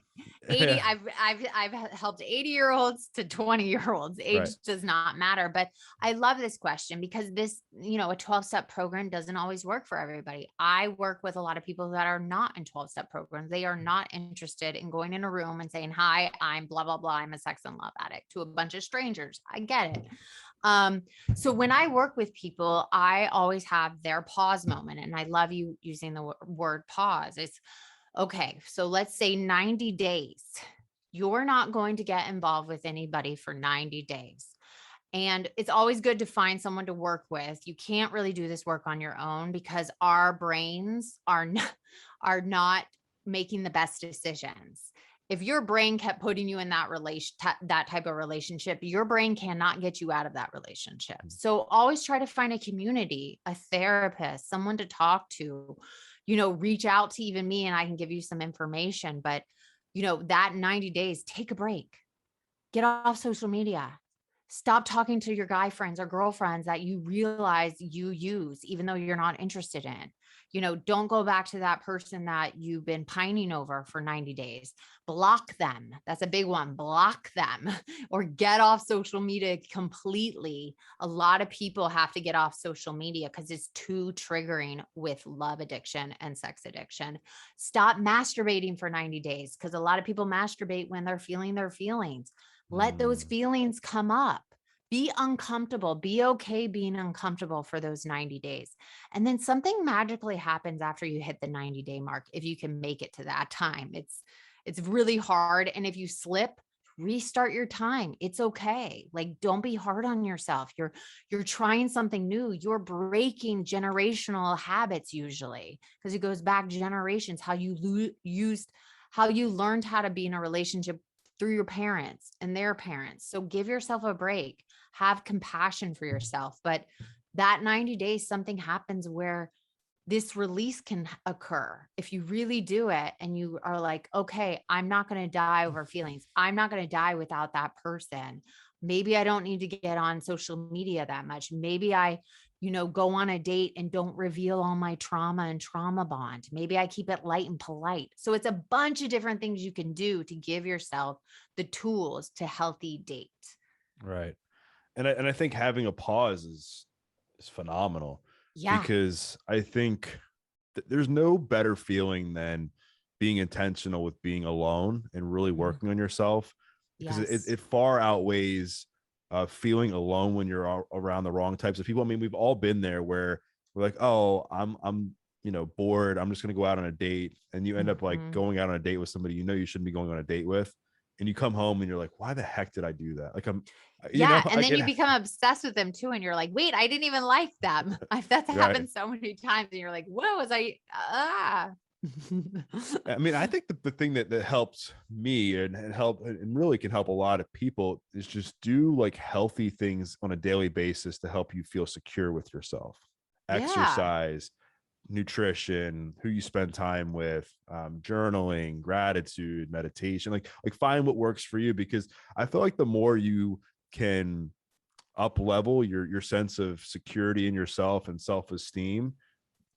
80. I've helped 80-year-olds to 20-year-olds. Right. Age does not matter. But I love this question because this, a 12-step program doesn't always work for everybody. I work with a lot of people that are not in 12-step programs. They are not interested in going in a room and saying, hi, I'm blah, blah, blah. I'm a sex and love addict to a bunch of strangers. I get it. So when I work with people, I always have their pause moment. And I love you using the word pause. It's okay. So let's say 90 days. You're not going to get involved with anybody for 90 days. And it's always good to find someone to work with. You can't really do this work on your own because our brains are not making the best decisions. If your brain kept putting you in that type of relationship, your brain cannot get you out of that relationship. So always try to find a community, a therapist, someone to talk to, reach out to even me and I can give you some information. But, that 90 days, take a break, get off social media. Stop talking to your guy friends or girlfriends that you realize you use, even though you're not interested in. Don't go back to that person that you've been pining over for 90 days. Block them. That's a big one. Block them or get off social media completely. A lot of people have to get off social media because it's too triggering with love addiction and sex addiction. Stop masturbating for 90 days because a lot of people masturbate when they're feeling their feelings. Let those feelings come up. Be uncomfortable. Be okay being uncomfortable for those 90 days. And then something magically happens after you hit the 90-day mark. If you can make it to that time, it's really hard. And if you slip, restart your time. It's okay. Like, don't be hard on yourself. You're trying something new. You're breaking generational habits usually because it goes back generations, how you learned how to be in a relationship through your parents and their parents. So give yourself a break, have compassion for yourself. But that 90 days, something happens where this release can occur. If you really do it and you are like, okay, I'm not going to die over feelings. I'm not going to die without that person. Maybe I don't need to get on social media that much. Maybe I, go on a date and don't reveal all my trauma and trauma bond. Maybe I keep it light and polite. So it's a bunch of different things you can do to give yourself the tools to healthy date. Right. And I think having a pause is phenomenal, Yeah. because I think there's no better feeling than being intentional with being alone and really working on yourself, because Yes. it far outweighs feeling alone when you're around the wrong types of people. I mean, we've all been there where we're like, oh, I'm bored, I'm just going to go out on a date, and you end up like Mhm. going out on a date with somebody you shouldn't be going on a date with, and you come home and you're like, why the heck did I do that? Like, Yeah. And like then it. you become obsessed with them too. And you're like, wait, I didn't even like them. That's Right. happened so many times. And you're like, what was I? I mean, I think the thing that helps me and help and really can help a lot of people is just do like healthy things on a daily basis to help you feel secure with yourself. Yeah. Exercise, nutrition, who you spend time with, journaling, gratitude, meditation, like find what works for you, because I feel like the more you can up level your sense of security in yourself and self-esteem,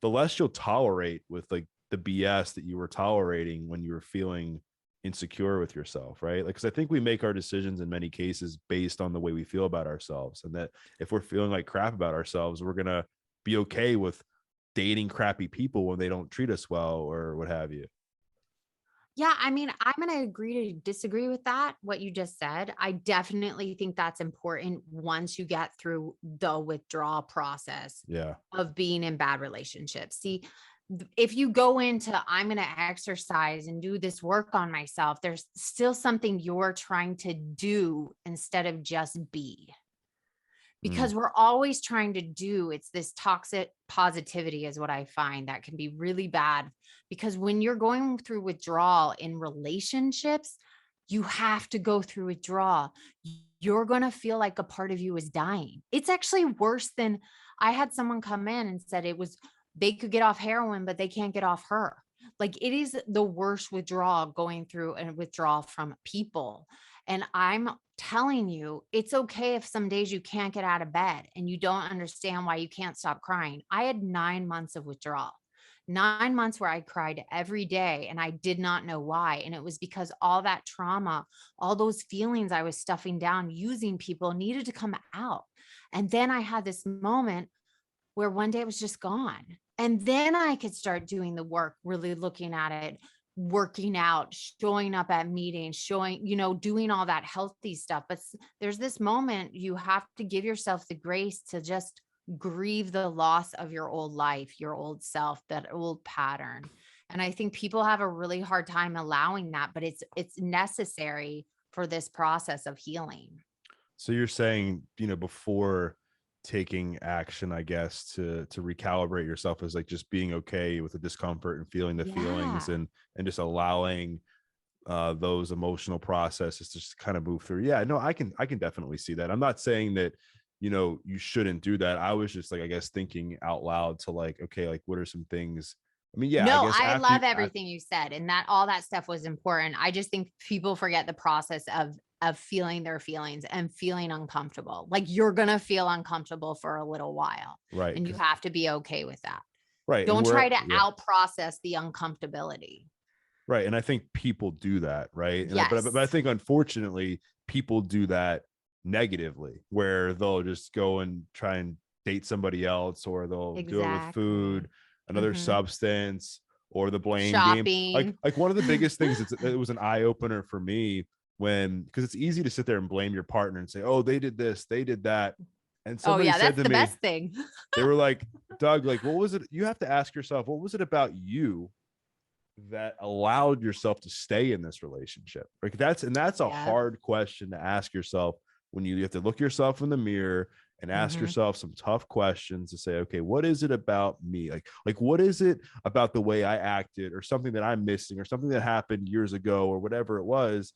the less you'll tolerate with like the BS that you were tolerating when you were feeling insecure with yourself, right? Like, because I think we make our decisions in many cases based on the way we feel about ourselves, and that if we're feeling like crap about ourselves, we're gonna be okay with dating crappy people when they don't treat us well or what have you. Yeah, I mean, I'm going to agree to disagree with that, what you just said. I definitely think that's important once you get through the withdrawal process Yeah. of being in bad relationships. See, if you go into, I'm going to exercise and do this work on myself, there's still something you're trying to do instead of just be. Mm. Because we're always trying to do, it's this toxic positivity is what I find that can be really bad, because when you're going through withdrawal in relationships, you have to go through withdrawal. You're going to feel like a part of you is dying. It's actually worse than, I had someone come in and said it was, they could get off heroin but they can't get off her. Like, it is the worst withdrawal, going through a withdrawal from people. And I'm telling you, it's okay if some days you can't get out of bed and you don't understand why you can't stop crying. I had 9 months of withdrawal, 9 months where I cried every day and I did not know why. And it was because all that trauma, all those feelings I was stuffing down using people, needed to come out. And then I had this moment where one day it was just gone. And then I could start doing the work, really looking at it, working out, showing up at meetings, showing, doing all that healthy stuff. But there's this moment you have to give yourself the grace to just grieve the loss of your old life, your old self, that old pattern. And I think people have a really hard time allowing that, but it's necessary for this process of healing. So you're saying, before taking action, I guess, to recalibrate yourself, is like just being okay with the discomfort and feeling the feelings, Yeah. and just allowing those emotional processes to just kind of move through. Yeah, no, I can definitely see that. I'm not saying that, you shouldn't do that. I was just like, I guess, thinking out loud to like, okay, like what are some things? I mean, yeah, I No, guess I after love everything you said, and that all that stuff was important. I just think people forget the process of feeling their feelings and feeling uncomfortable. Like, you're going to feel uncomfortable for a little while, right, and you have to be okay with that. right, and Don't we're try to yeah, out process the uncomfortability. right, and I think people do that, right, but I Yes, think unfortunately people do that negatively, where they'll just go and try and date somebody else, or they'll do it with food, exactly. another Mhm. substance, or the blame game. like Shopping. like one of the biggest things, it was an eye opener for me, when, because it's easy to sit there and blame your partner and say, oh, they did this, they did that, and Oh somebody yeah, said that's to the me, best thing. they were like, Doug, like, what was it, you have to ask yourself, what was it about you that allowed yourself to stay in this relationship? Like, that's a Yeah. hard question to ask yourself, when you have to look yourself in the mirror and ask Mhm. yourself some tough questions to say, okay, what is it about me? Like what is it about the way I acted, or something that I'm missing, or something that happened years ago, or whatever it was,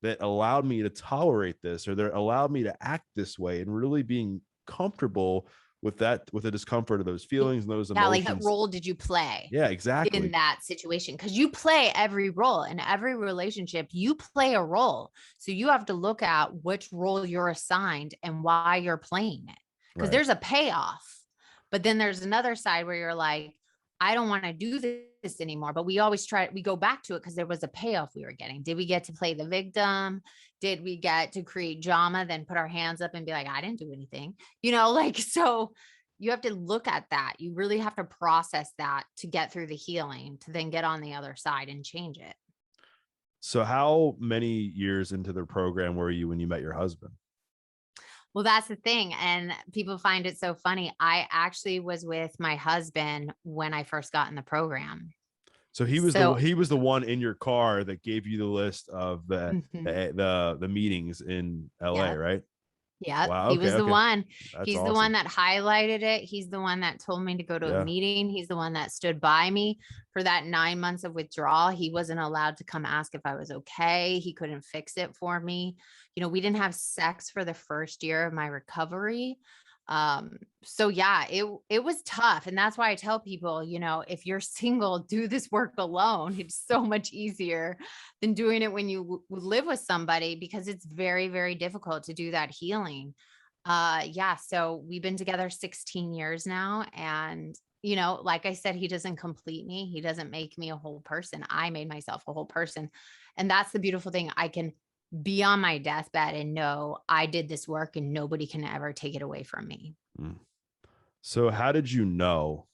that allowed me to tolerate this, or that allowed me to act this way, and really being comfortable with that, with the discomfort of those feelings and those Yeah, like, what emotions. role did you play Yeah, in exactly. that situation? Because you play every role in every relationship, you play a role. So you have to look at which role you're assigned and why you're playing it. Because Right. there's a payoff. But then there's another side where you're like, I don't want to do this anymore. But we always we go back to it because there was a payoff we were getting. Did we get to play the victim? Did we get to create drama, then put our hands up and be like, I didn't do anything? Like, so you have to look at that. You really have to process that to get through the healing, to then get on the other side and change it. So how many years into the program were you when you met your husband? Well, that's the thing. And people find it so funny. I actually was with my husband when I first got in the program. So So, he was the one in your car that gave you the list of the mhm, the the meetings in LA, yeah, right? Yeah, Wow. he Okay. was the Okay. one. That's He's the one awesome. that highlighted it. He's the one that told me to go to a Yeah. meeting. He's the one that stood by me for that 9 months of withdrawal. He wasn't allowed to come ask if I was okay. He couldn't fix it for me. We didn't have sex for the first year of my recovery. So yeah, it was tough. And that's why I tell people, if you're single, do this work alone. It's so much easier than doing it when you live with somebody, because it's very, very difficult to do that healing. Yeah, so we've been together 16 years now, and like I said, he doesn't complete me. He doesn't make me a whole person. I made myself a whole person. And that's the beautiful thing. I can be on my deathbed and know I did this work and nobody can ever take it away from me. Mm. So how did you know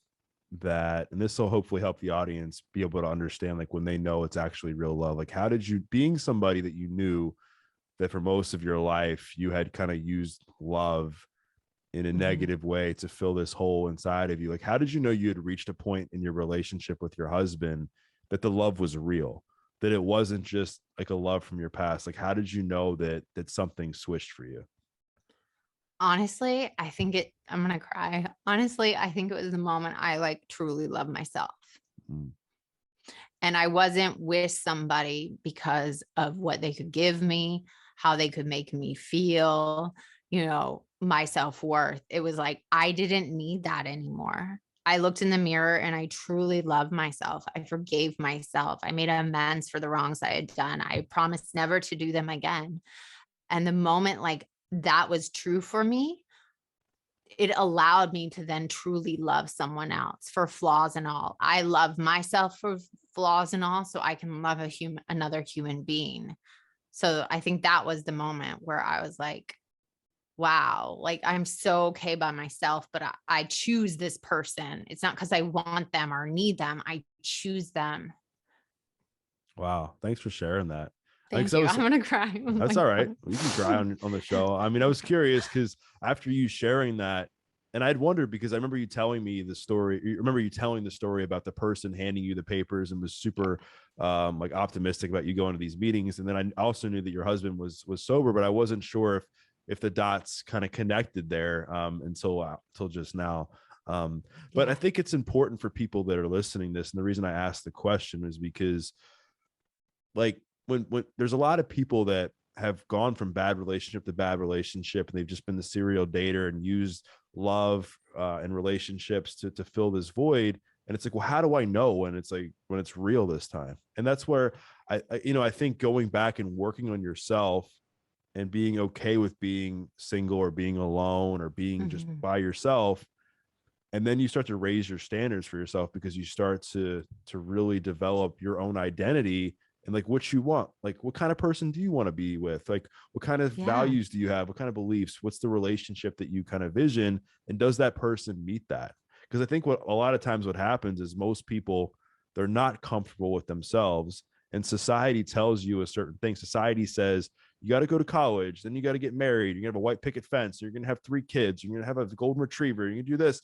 that, and this will hopefully help the audience be able to understand, like when they know it's actually real love, like how did you, being somebody that you knew that for most of your life you had kind of used love in a Mhm. negative way to fill this hole inside of you, like how did you know you had reached a point in your relationship with your husband that the love was real, that it wasn't just like a love from your past? Like how did you know that something switched for you? Honestly, I'm going to cry. Honestly, I think it was the moment I like truly loved myself. Mm. And I wasn't with somebody because of what they could give me, how they could make me feel, my self-worth. It was like, I didn't need that anymore. I looked in the mirror and I truly loved myself. I forgave myself. I made amends for the wrongs I had done. I promised never to do them again. And the moment like that was true for me, it allowed me to then truly love someone else for flaws and all. I love myself for flaws and all, so I can love another human being. So I think that was the moment where I was like, wow, like I'm so okay by myself, but I choose this person. It's not because I want them or need them. I choose them. Wow, thanks for sharing that. Because Thank I you. was, I'm gonna cry. Oh that's my all right. God. You can cry on the show. I mean, I was curious because after you sharing that, and I'd wondered because I remember you telling me the story. You remember you telling the story about the person handing you the papers and was super like optimistic about you going to these meetings. And then I also knew that your husband was sober, but I wasn't sure if the dots kind of connected there until just now. But I Yeah. think it's important for people that are listening to this. And the reason I asked the question is because like when there's a lot of people that have gone from bad relationship to bad relationship and they've just been the serial dater and used love and relationships to fill this void, and it's like, well, how do I know when it's real this time? And that's where I think going back and working on yourself and being okay with being single or being alone or being just Mhm. by yourself, and then you start to raise your standards for yourself because you start to really develop your own identity and like what you want, like what kind of person do you want to be with, like what kind of Yeah. values do you have, what kind of beliefs, what's the relationship that you kind of vision, and does that person meet that? Because I think what a lot of times what happens is most people, they're not comfortable with themselves, and society tells you a certain thing. Society says you got to go to college, then you got to get married, you're gonna have a white picket fence, you're gonna have 3 kids, you're gonna have a golden retriever, you're gonna do this.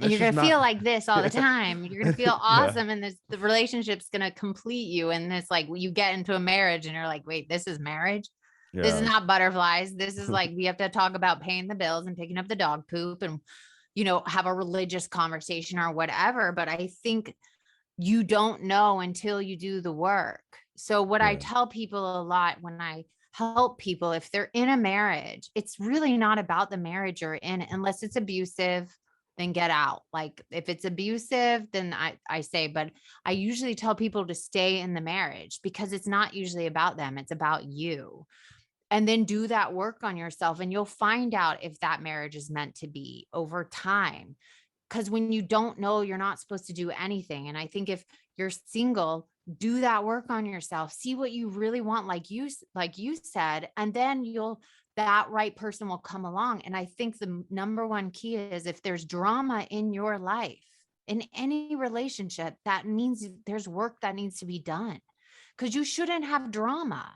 And That's you're just going to not. feel like this all the time. You're going to feel Yeah. awesome. And the relationship's going to complete you. And it's like, you get into a marriage and you're like, wait, this is marriage. This is Yeah. not butterflies. This is like, we have to talk about paying the bills and picking up the dog poop and, have a religious conversation or whatever. But I think you don't know until you do the work. So what I Yeah. tell people a lot when I help people, if they're in a marriage, it's really not about the marriage you're in unless it's abusive, then get out. Like if it's abusive, then I say, but I usually tell people to stay in the marriage because it's not usually about them. It's about you. And then do that work on yourself and you'll find out if that marriage is meant to be over time. Because when you don't know, you're not supposed to do anything. And I think if you're single, do that work on yourself, see what you really want, like you said, and then that right person will come along. And I think the number one key is if there's drama in your life, in any relationship, that means there's work that needs to be done because you shouldn't have drama.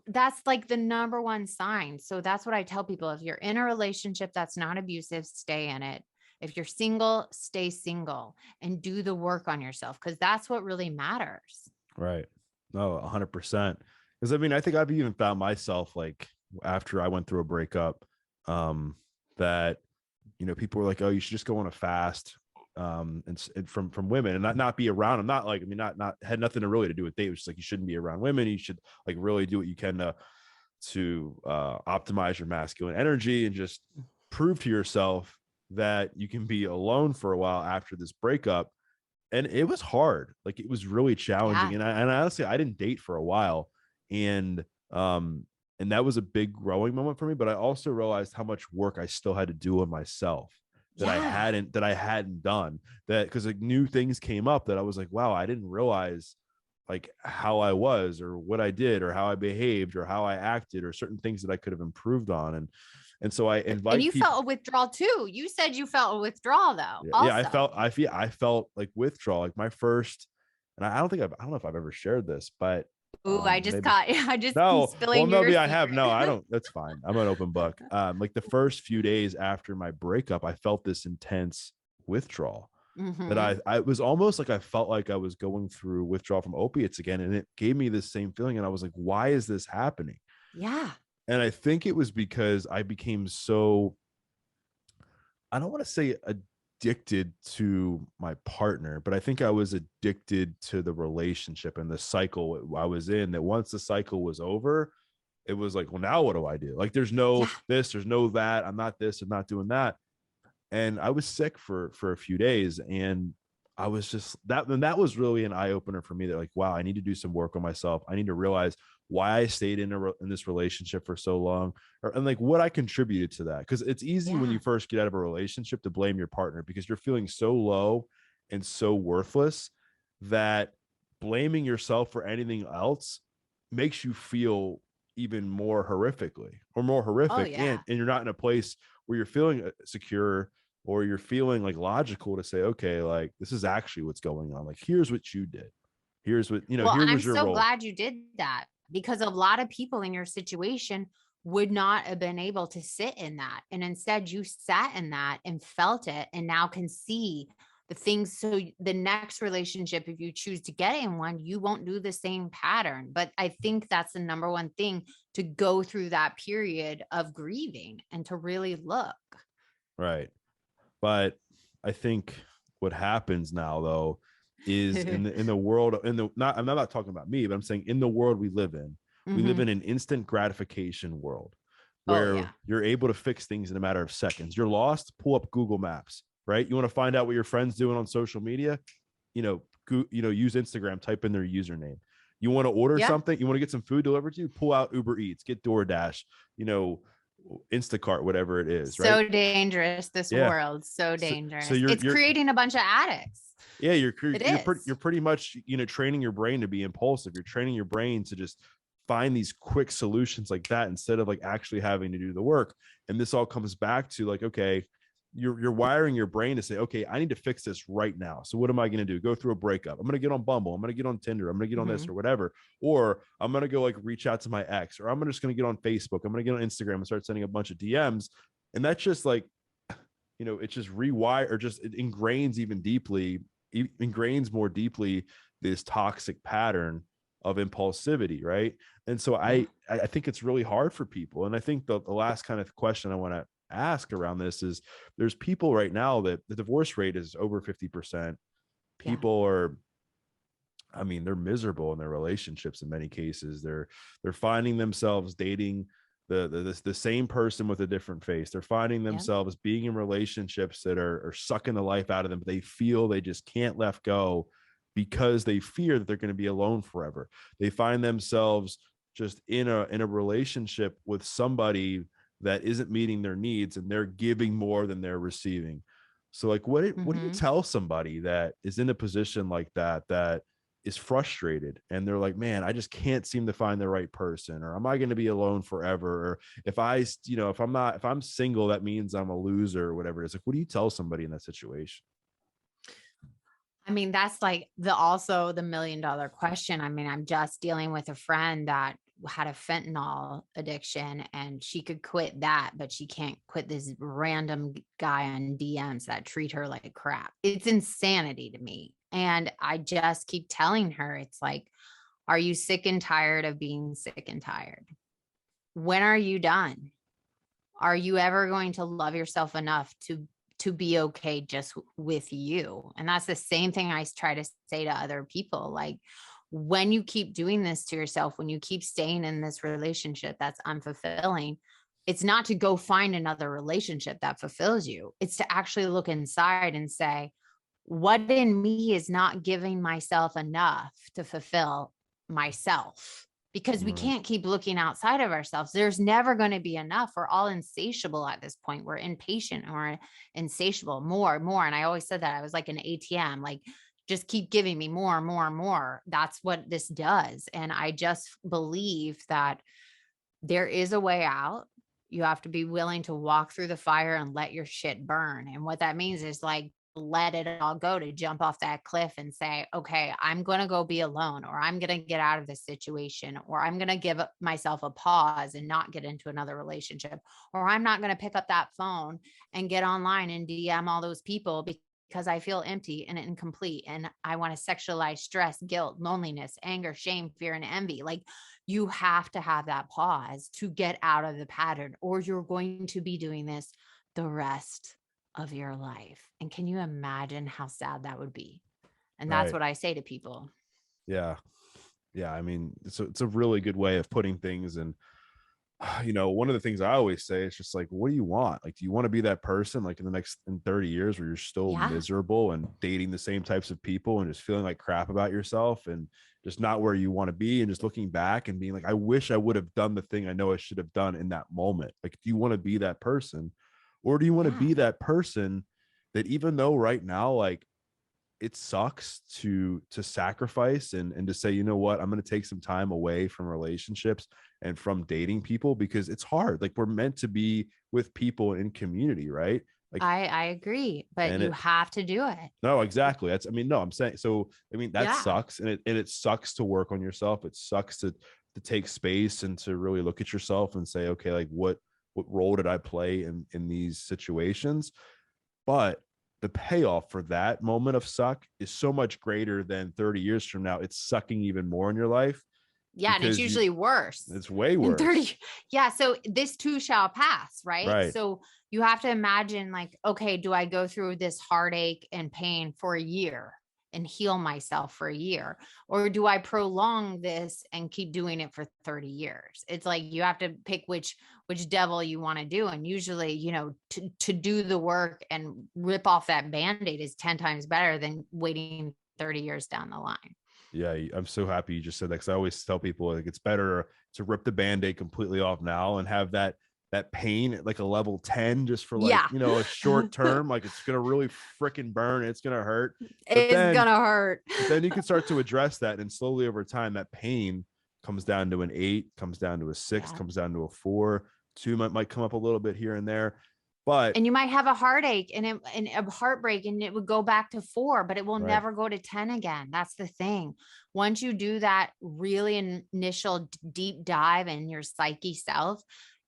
That's like the number one sign. So that's what I tell people. If you're in a relationship that's not abusive, stay in it. If you're single, stay single and do the work on yourself because that's what really matters. Right. No, 100%. Because I mean, I think I've even found myself like after I went through a breakup, that, people were like, oh, you should just go on a fast, and from women, and not be around them. Not like, I mean, not had nothing to really to do with dating. It was just like, you shouldn't be around women. You should like really do what you can to optimize your masculine energy and just prove to yourself that you can be alone for a while after this breakup. And it was hard. Like, it was really challenging. Yeah. And honestly, I didn't date for a while. And, and that was a big growing moment for me. But I also realized how much work I still had to do on myself that I hadn't done, that because like new things came up that I was like, wow, I didn't realize like how I was or what I did or how I behaved or how I acted or certain things that I could have improved on. And so I invite And you people. felt a withdrawal too. You said you felt a withdrawal though. Yeah, Also. I felt like withdrawal, like my first, and I don't know if I've ever shared this, but Ooh, I just maybe. caught. I just No, well, spilling your maybe I secret. have. No, I don't. That's fine. I'm an open book. Like the first few days after my breakup, I felt this intense withdrawal that I was almost like, I felt like I was going through withdrawal from opiates again. And it gave me this same feeling. And I was like, why is this happening? Yeah. And I think it was because I became so, I don't want to say addicted to my partner, but I think I was addicted to the relationship and the cycle I was in, that once the cycle was over, it was like, well, now what do I do? Like, there's no this, there's no that. I'm not this, I'm not doing that. And I was sick for a few days. And I was just that, and that was really an eye opener for me, that like, wow, I need to do some work on myself. I need to realize why I stayed in this relationship for so long, and like what I contributed to that. Because it's easy when you first get out of a relationship to blame your partner, because you're feeling so low and so worthless that blaming yourself for anything else makes you feel even more horrific, and you're not in a place where you're feeling secure, or you're feeling like logical to say, okay, like this is actually what's going on. Like, here's what you did. Here's what, Well, here I'm was your so role. glad you did that, because a lot of people in your situation would not have been able to sit in that. And instead you sat in that and felt it, and now can see the things. So the next relationship, if you choose to get in one, you won't do the same pattern. But I think that's the number one thing, to go through that period of grieving and to really look. Right. But I think what happens now, though, is in the world, not, I'm not talking about me, but I'm saying in the world we live in, we live in an instant gratification world where you're able to fix things in a matter of seconds. You're lost, pull up Google Maps, right? You want to find out what your friend's doing on social media, use Instagram, type in their username. You want to order something, you want to get some food delivered to you, pull out Uber Eats, get DoorDash, Instacart, whatever it is, right? So dangerous, this world. So dangerous. So it's creating a bunch of addicts. Yeah, you're pretty much, training your brain to be impulsive. You're training your brain to just find these quick solutions like that, instead of like actually having to do the work. And this all comes back to like, okay, you're wiring your brain to say, okay, I need to fix this right now. So what am I going to do? Go through a breakup. I'm going to get on Bumble. I'm going to get on Tinder. I'm going to get on this or whatever. Or I'm going to go like reach out to my ex, or I'm just going to get on Facebook. I'm going to get on Instagram and start sending a bunch of DMs. And that's just like, it's just rewire, or just it ingrains more deeply this toxic pattern of impulsivity. Right. And so I think it's really hard for people. And I think the last kind of question I want to ask around this is, there's people right now that the divorce rate is over 50%. People are, I mean, they're miserable in their relationships. In many cases, they're finding themselves dating the same person with a different face. They're finding themselves being in relationships that are sucking the life out of them, but they feel they just can't let go because they fear that they're going to be alone forever. They find themselves just in a relationship with somebody that isn't meeting their needs, and they're giving more than they're receiving. So like, what do you tell somebody that is in a position like that is frustrated, and they're like, man, I just can't seem to find the right person, or am I going to be alone forever? Or if I'm single, that means I'm a loser, or whatever it is. Like, what do you tell somebody in that situation? I mean, that's like also the $1 million question. I mean, I'm just dealing with a friend that had a fentanyl addiction, and she could quit that, but she can't quit this random guy on DMs that treat her like crap. It's insanity to me. And I just keep telling her, it's like, are you sick and tired of being sick and tired? when are you done? Are you ever going to love yourself enough to be okay just with you? And that's the same thing I try to say to other people. Like, when you keep doing this to yourself, when you keep staying in this relationship that's unfulfilling, it's not to go find another relationship that fulfills you. It's to actually look inside and say, what in me is not giving myself enough to fulfill myself? Because we Right. can't keep looking outside of ourselves. There's never going to be enough. We're all insatiable at this point. We're impatient and we're insatiable, more, more. And I always said that I was like an ATM, like, just keep giving me more, more, more. That's what this does. And I just believe that there is a way out. You have to be willing to walk through the fire and let your shit burn. And what that means is, like, let it all go, to jump off that cliff and say, okay, I'm going to go be alone, or I'm going to get out of this situation, or I'm going to give myself a pause and not get into another relationship, or I'm not going to pick up that phone and get online and DM all those people because I feel empty and incomplete. And I want to sexualize stress, guilt, loneliness, anger, shame, fear, and envy. Like, you have to have that pause to get out of the pattern, or you're going to be doing this the rest of your life. And can you imagine how sad that would be? And that's Right. what I say to people. Yeah. Yeah. I mean, it's a really good way of putting things. And, one of the things I always say is just like, what do you want? Like, do you want to be that person like in 30 years where you're still Yeah. miserable and dating the same types of people and just feeling like crap about yourself and just not where you want to be, and just looking back and being like, I wish I would have done the thing I know I should have done in that moment? Like, do you want to be that person? Or do you want to Yeah. be that person that, even though right now, like, it sucks to sacrifice and to say, you know what, I'm going to take some time away from relationships and from dating people, because it's hard. Like, we're meant to be with people in community, right? Like, I agree, but and you it have to do it. no, exactly. That's, I mean, no, I'm saying, so I mean, that Yeah. sucks. And it sucks to work on yourself. It sucks to take space and to really look at yourself and say, okay, like, what role did I play in these situations? But the payoff for that moment of suck is so much greater than 30 years from now. It's sucking even more in your life, Yeah. And it's because usually worse it's way in worse. 30. Yeah. So this too shall pass, right? Right. So you have to imagine, like, okay, do I go through this heartache and pain for a year and heal myself for a year? Or do I prolong this and keep doing it for 30 years? It's like, you have to pick which devil you want to do. And usually, to do the work and rip off that band-aid is 10 times better than waiting 30 years down the line. Yeah, I'm so happy you just said that, because I always tell people, like, it's better to rip the band-aid completely off now and have that pain at like a level 10 just for, like, Yeah. a short term. Like, it's gonna really freaking burn, it's gonna hurt. but It's then gonna hurt. but then you can start to address that, and slowly over time that pain comes down to an 8, comes down to a 6, Yeah. comes down to a 4. 2 might come up a little bit here and there, but And you might have a heartache and a heartbreak, and it would go back to 4, but it will right. never go to 10 again. That's the thing. Once you do that really initial deep dive in your psyche self,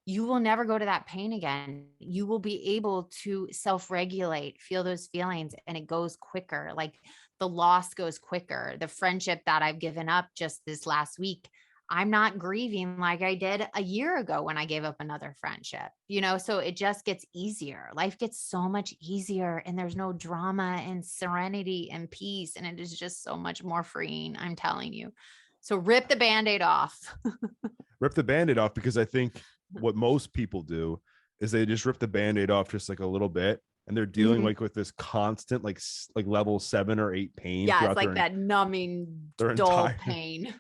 you will never go to that pain again. You will be able to self-regulate, feel those feelings, and it goes quicker. Like, the loss goes quicker. The friendship that I've given up just this last week, I'm not grieving like I did a year ago when I gave up another friendship, so it just gets easier. Life gets so much easier, and there's no drama and serenity and peace. And it is just so much more freeing. I'm telling you. So rip the Band-Aid off. Rip the band-aid off, because I think what most people do is they just rip the band-aid off just like a little bit, and they're dealing Mhm. like with this constant like level 7 or 8 pain Yeah. It's throughout like that numbing, their dull entire pain.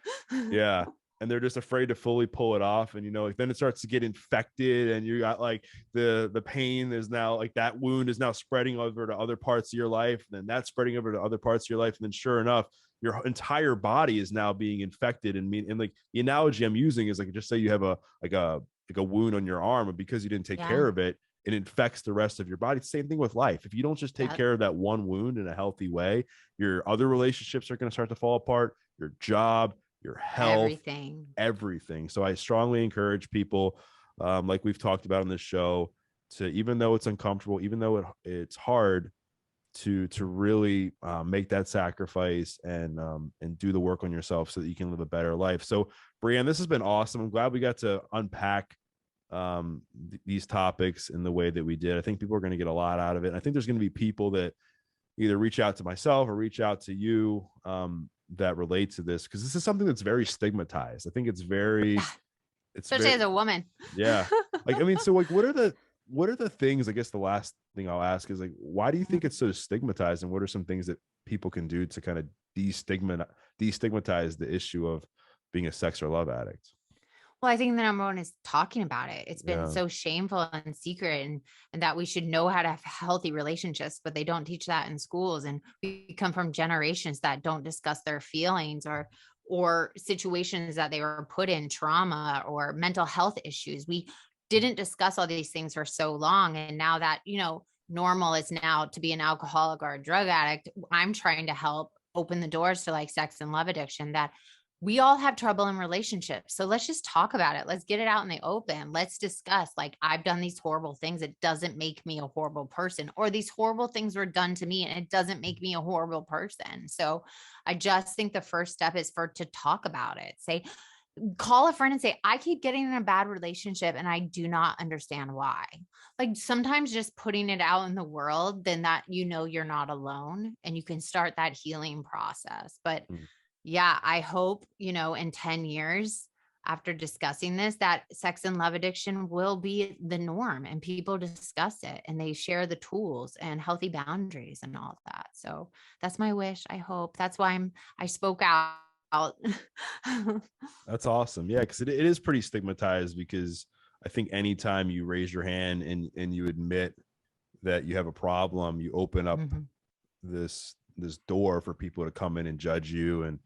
yeah. And they're just afraid to fully pull it off. And like, then it starts to get infected, and you got like the pain is now, like, that wound is now spreading over to other parts of your life, and then that's spreading over to other parts of your life, and then sure enough, your entire body is now being infected. And like, the analogy I'm using is, like, just say you have a wound on your arm, and because you didn't take Yeah. care of it, it infects the rest of your body. It's the same thing with life. If you don't just take Yeah. care of that one wound in a healthy way, your other relationships are going to start to fall apart, your job, your health, Everything. everything. So I strongly encourage people, like we've talked about on this show, to, even though it's uncomfortable, even though it's hard, to really make that sacrifice and do the work on yourself so that you can live a better life. So Brianne, this has been awesome. I'm glad we got to unpack these topics in the way that we did. I think people are going to get a lot out of it. And I think there's going to be people that either reach out to myself or reach out to you that relate to this, because this is something that's very stigmatized. I think it's very, especially as a woman. Yeah. Like, I mean, so like, what are the things, I guess the last thing I'll ask is like, why do you think it's so stigmatized, and what are some things that people can do to kind of destigmatize the issue of being a sex or love addict? Well, I think the number one is talking about it. It's been so shameful and secret, and that we should know how to have healthy relationships, but they don't teach that in schools. And we come from generations that don't discuss their feelings or situations that they were put in, trauma or mental health issues. We didn't discuss all these things for so long. And now that, normal is now to be an alcoholic or a drug addict, I'm trying to help open the doors to like sex and love addiction, that we all have trouble in relationships. So let's just talk about it. Let's get it out in the open. Let's discuss, like, I've done these horrible things. It doesn't make me a horrible person, or these horrible things were done to me and it doesn't make me a horrible person. So I just think the first step is to talk about it. Call a friend and say, I keep getting in a bad relationship and I do not understand why. Like, sometimes just putting it out in the world, then that, you're not alone and you can start that healing process. But yeah, I hope, in 10 years after discussing this, that sex and love addiction will be the norm and people discuss it and they share the tools and healthy boundaries and all of that. So that's my wish. I hope that's why I spoke out. That's awesome. Yeah, because it is pretty stigmatized, because I think anytime you raise your hand and you admit that you have a problem, you open up this door for people to come in and judge you and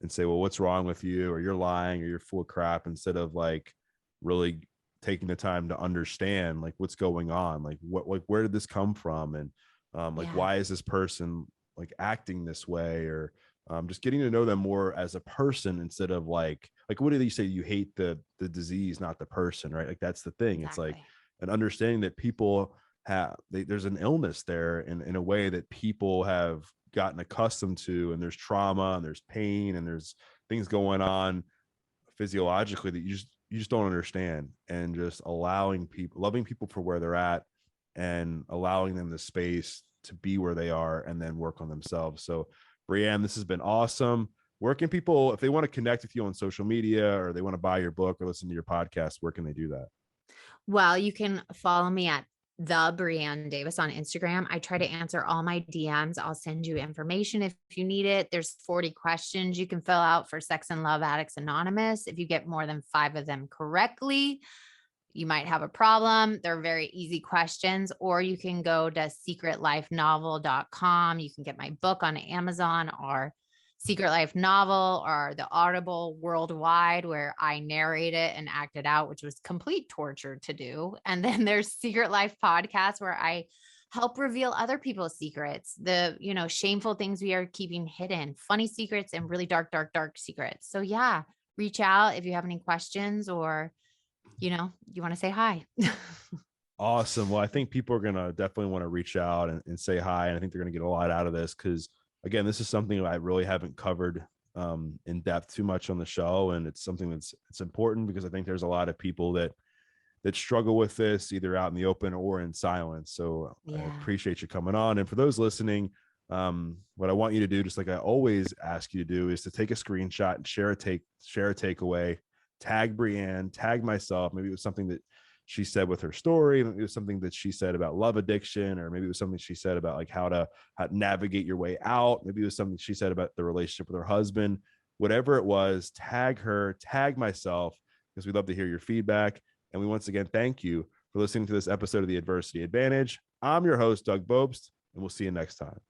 say, well, what's wrong with you, or you're lying, or you're full of crap, instead of like really taking the time to understand like what's going on, like where did this come from, and why is this person like acting this way, or just getting to know them more as a person, instead of like what did you say, you hate the disease, not the person, right? Like that's the thing. Exactly. It's like an understanding that people have, there's an illness there in a way that people have gotten accustomed to, and there's trauma and there's pain and there's things going on physiologically that you just don't understand, and just loving people for where they're at and allowing them the space to be where they are and then work on themselves. So Brianne, this has been awesome. Where can people, if they want to connect with you on social media, or they want to buy your book or listen to your podcast, where can they do that? Well, you can follow me at the Brianne Davis on Instagram. I try to answer all my DMs. I'll send you information if you need it. There's 40 questions you can fill out for Sex and Love Addicts Anonymous. If you get more than 5 of them correctly, you might have a problem. They're very easy questions. Or you can go to secretlifenovel.com. You can get my book on Amazon, or Secret Life Novel, or the Audible worldwide, where I narrate it and act it out, which was complete torture to do. And then there's Secret Life Podcast, where I help reveal other people's secrets, the, shameful things we are keeping hidden, funny secrets, and really dark, dark, dark secrets. So yeah, reach out if you have any questions, or, you want to say hi. Awesome. Well, I think people are going to definitely want to reach out and say hi. And I think they're going to get a lot out of this, because again, this is something I really haven't covered in depth too much on the show. And it's something it's important, because I think there's a lot of people that struggle with this, either out in the open or in silence. So I appreciate you coming on. And for those listening, what I want you to do, just like I always ask you to do, is to take a screenshot and share a takeaway, tag Brianne, tag myself. Maybe it was something that she said with her story. Maybe it was something that she said about love addiction, or maybe it was something she said about like how to navigate your way out. Maybe it was something she said about the relationship with her husband. Whatever it was, tag her, tag myself, because we'd love to hear your feedback. And we once again thank you for listening to this episode of The Adversity Advantage. I'm your host, Doug Bobst, and we'll see you next time.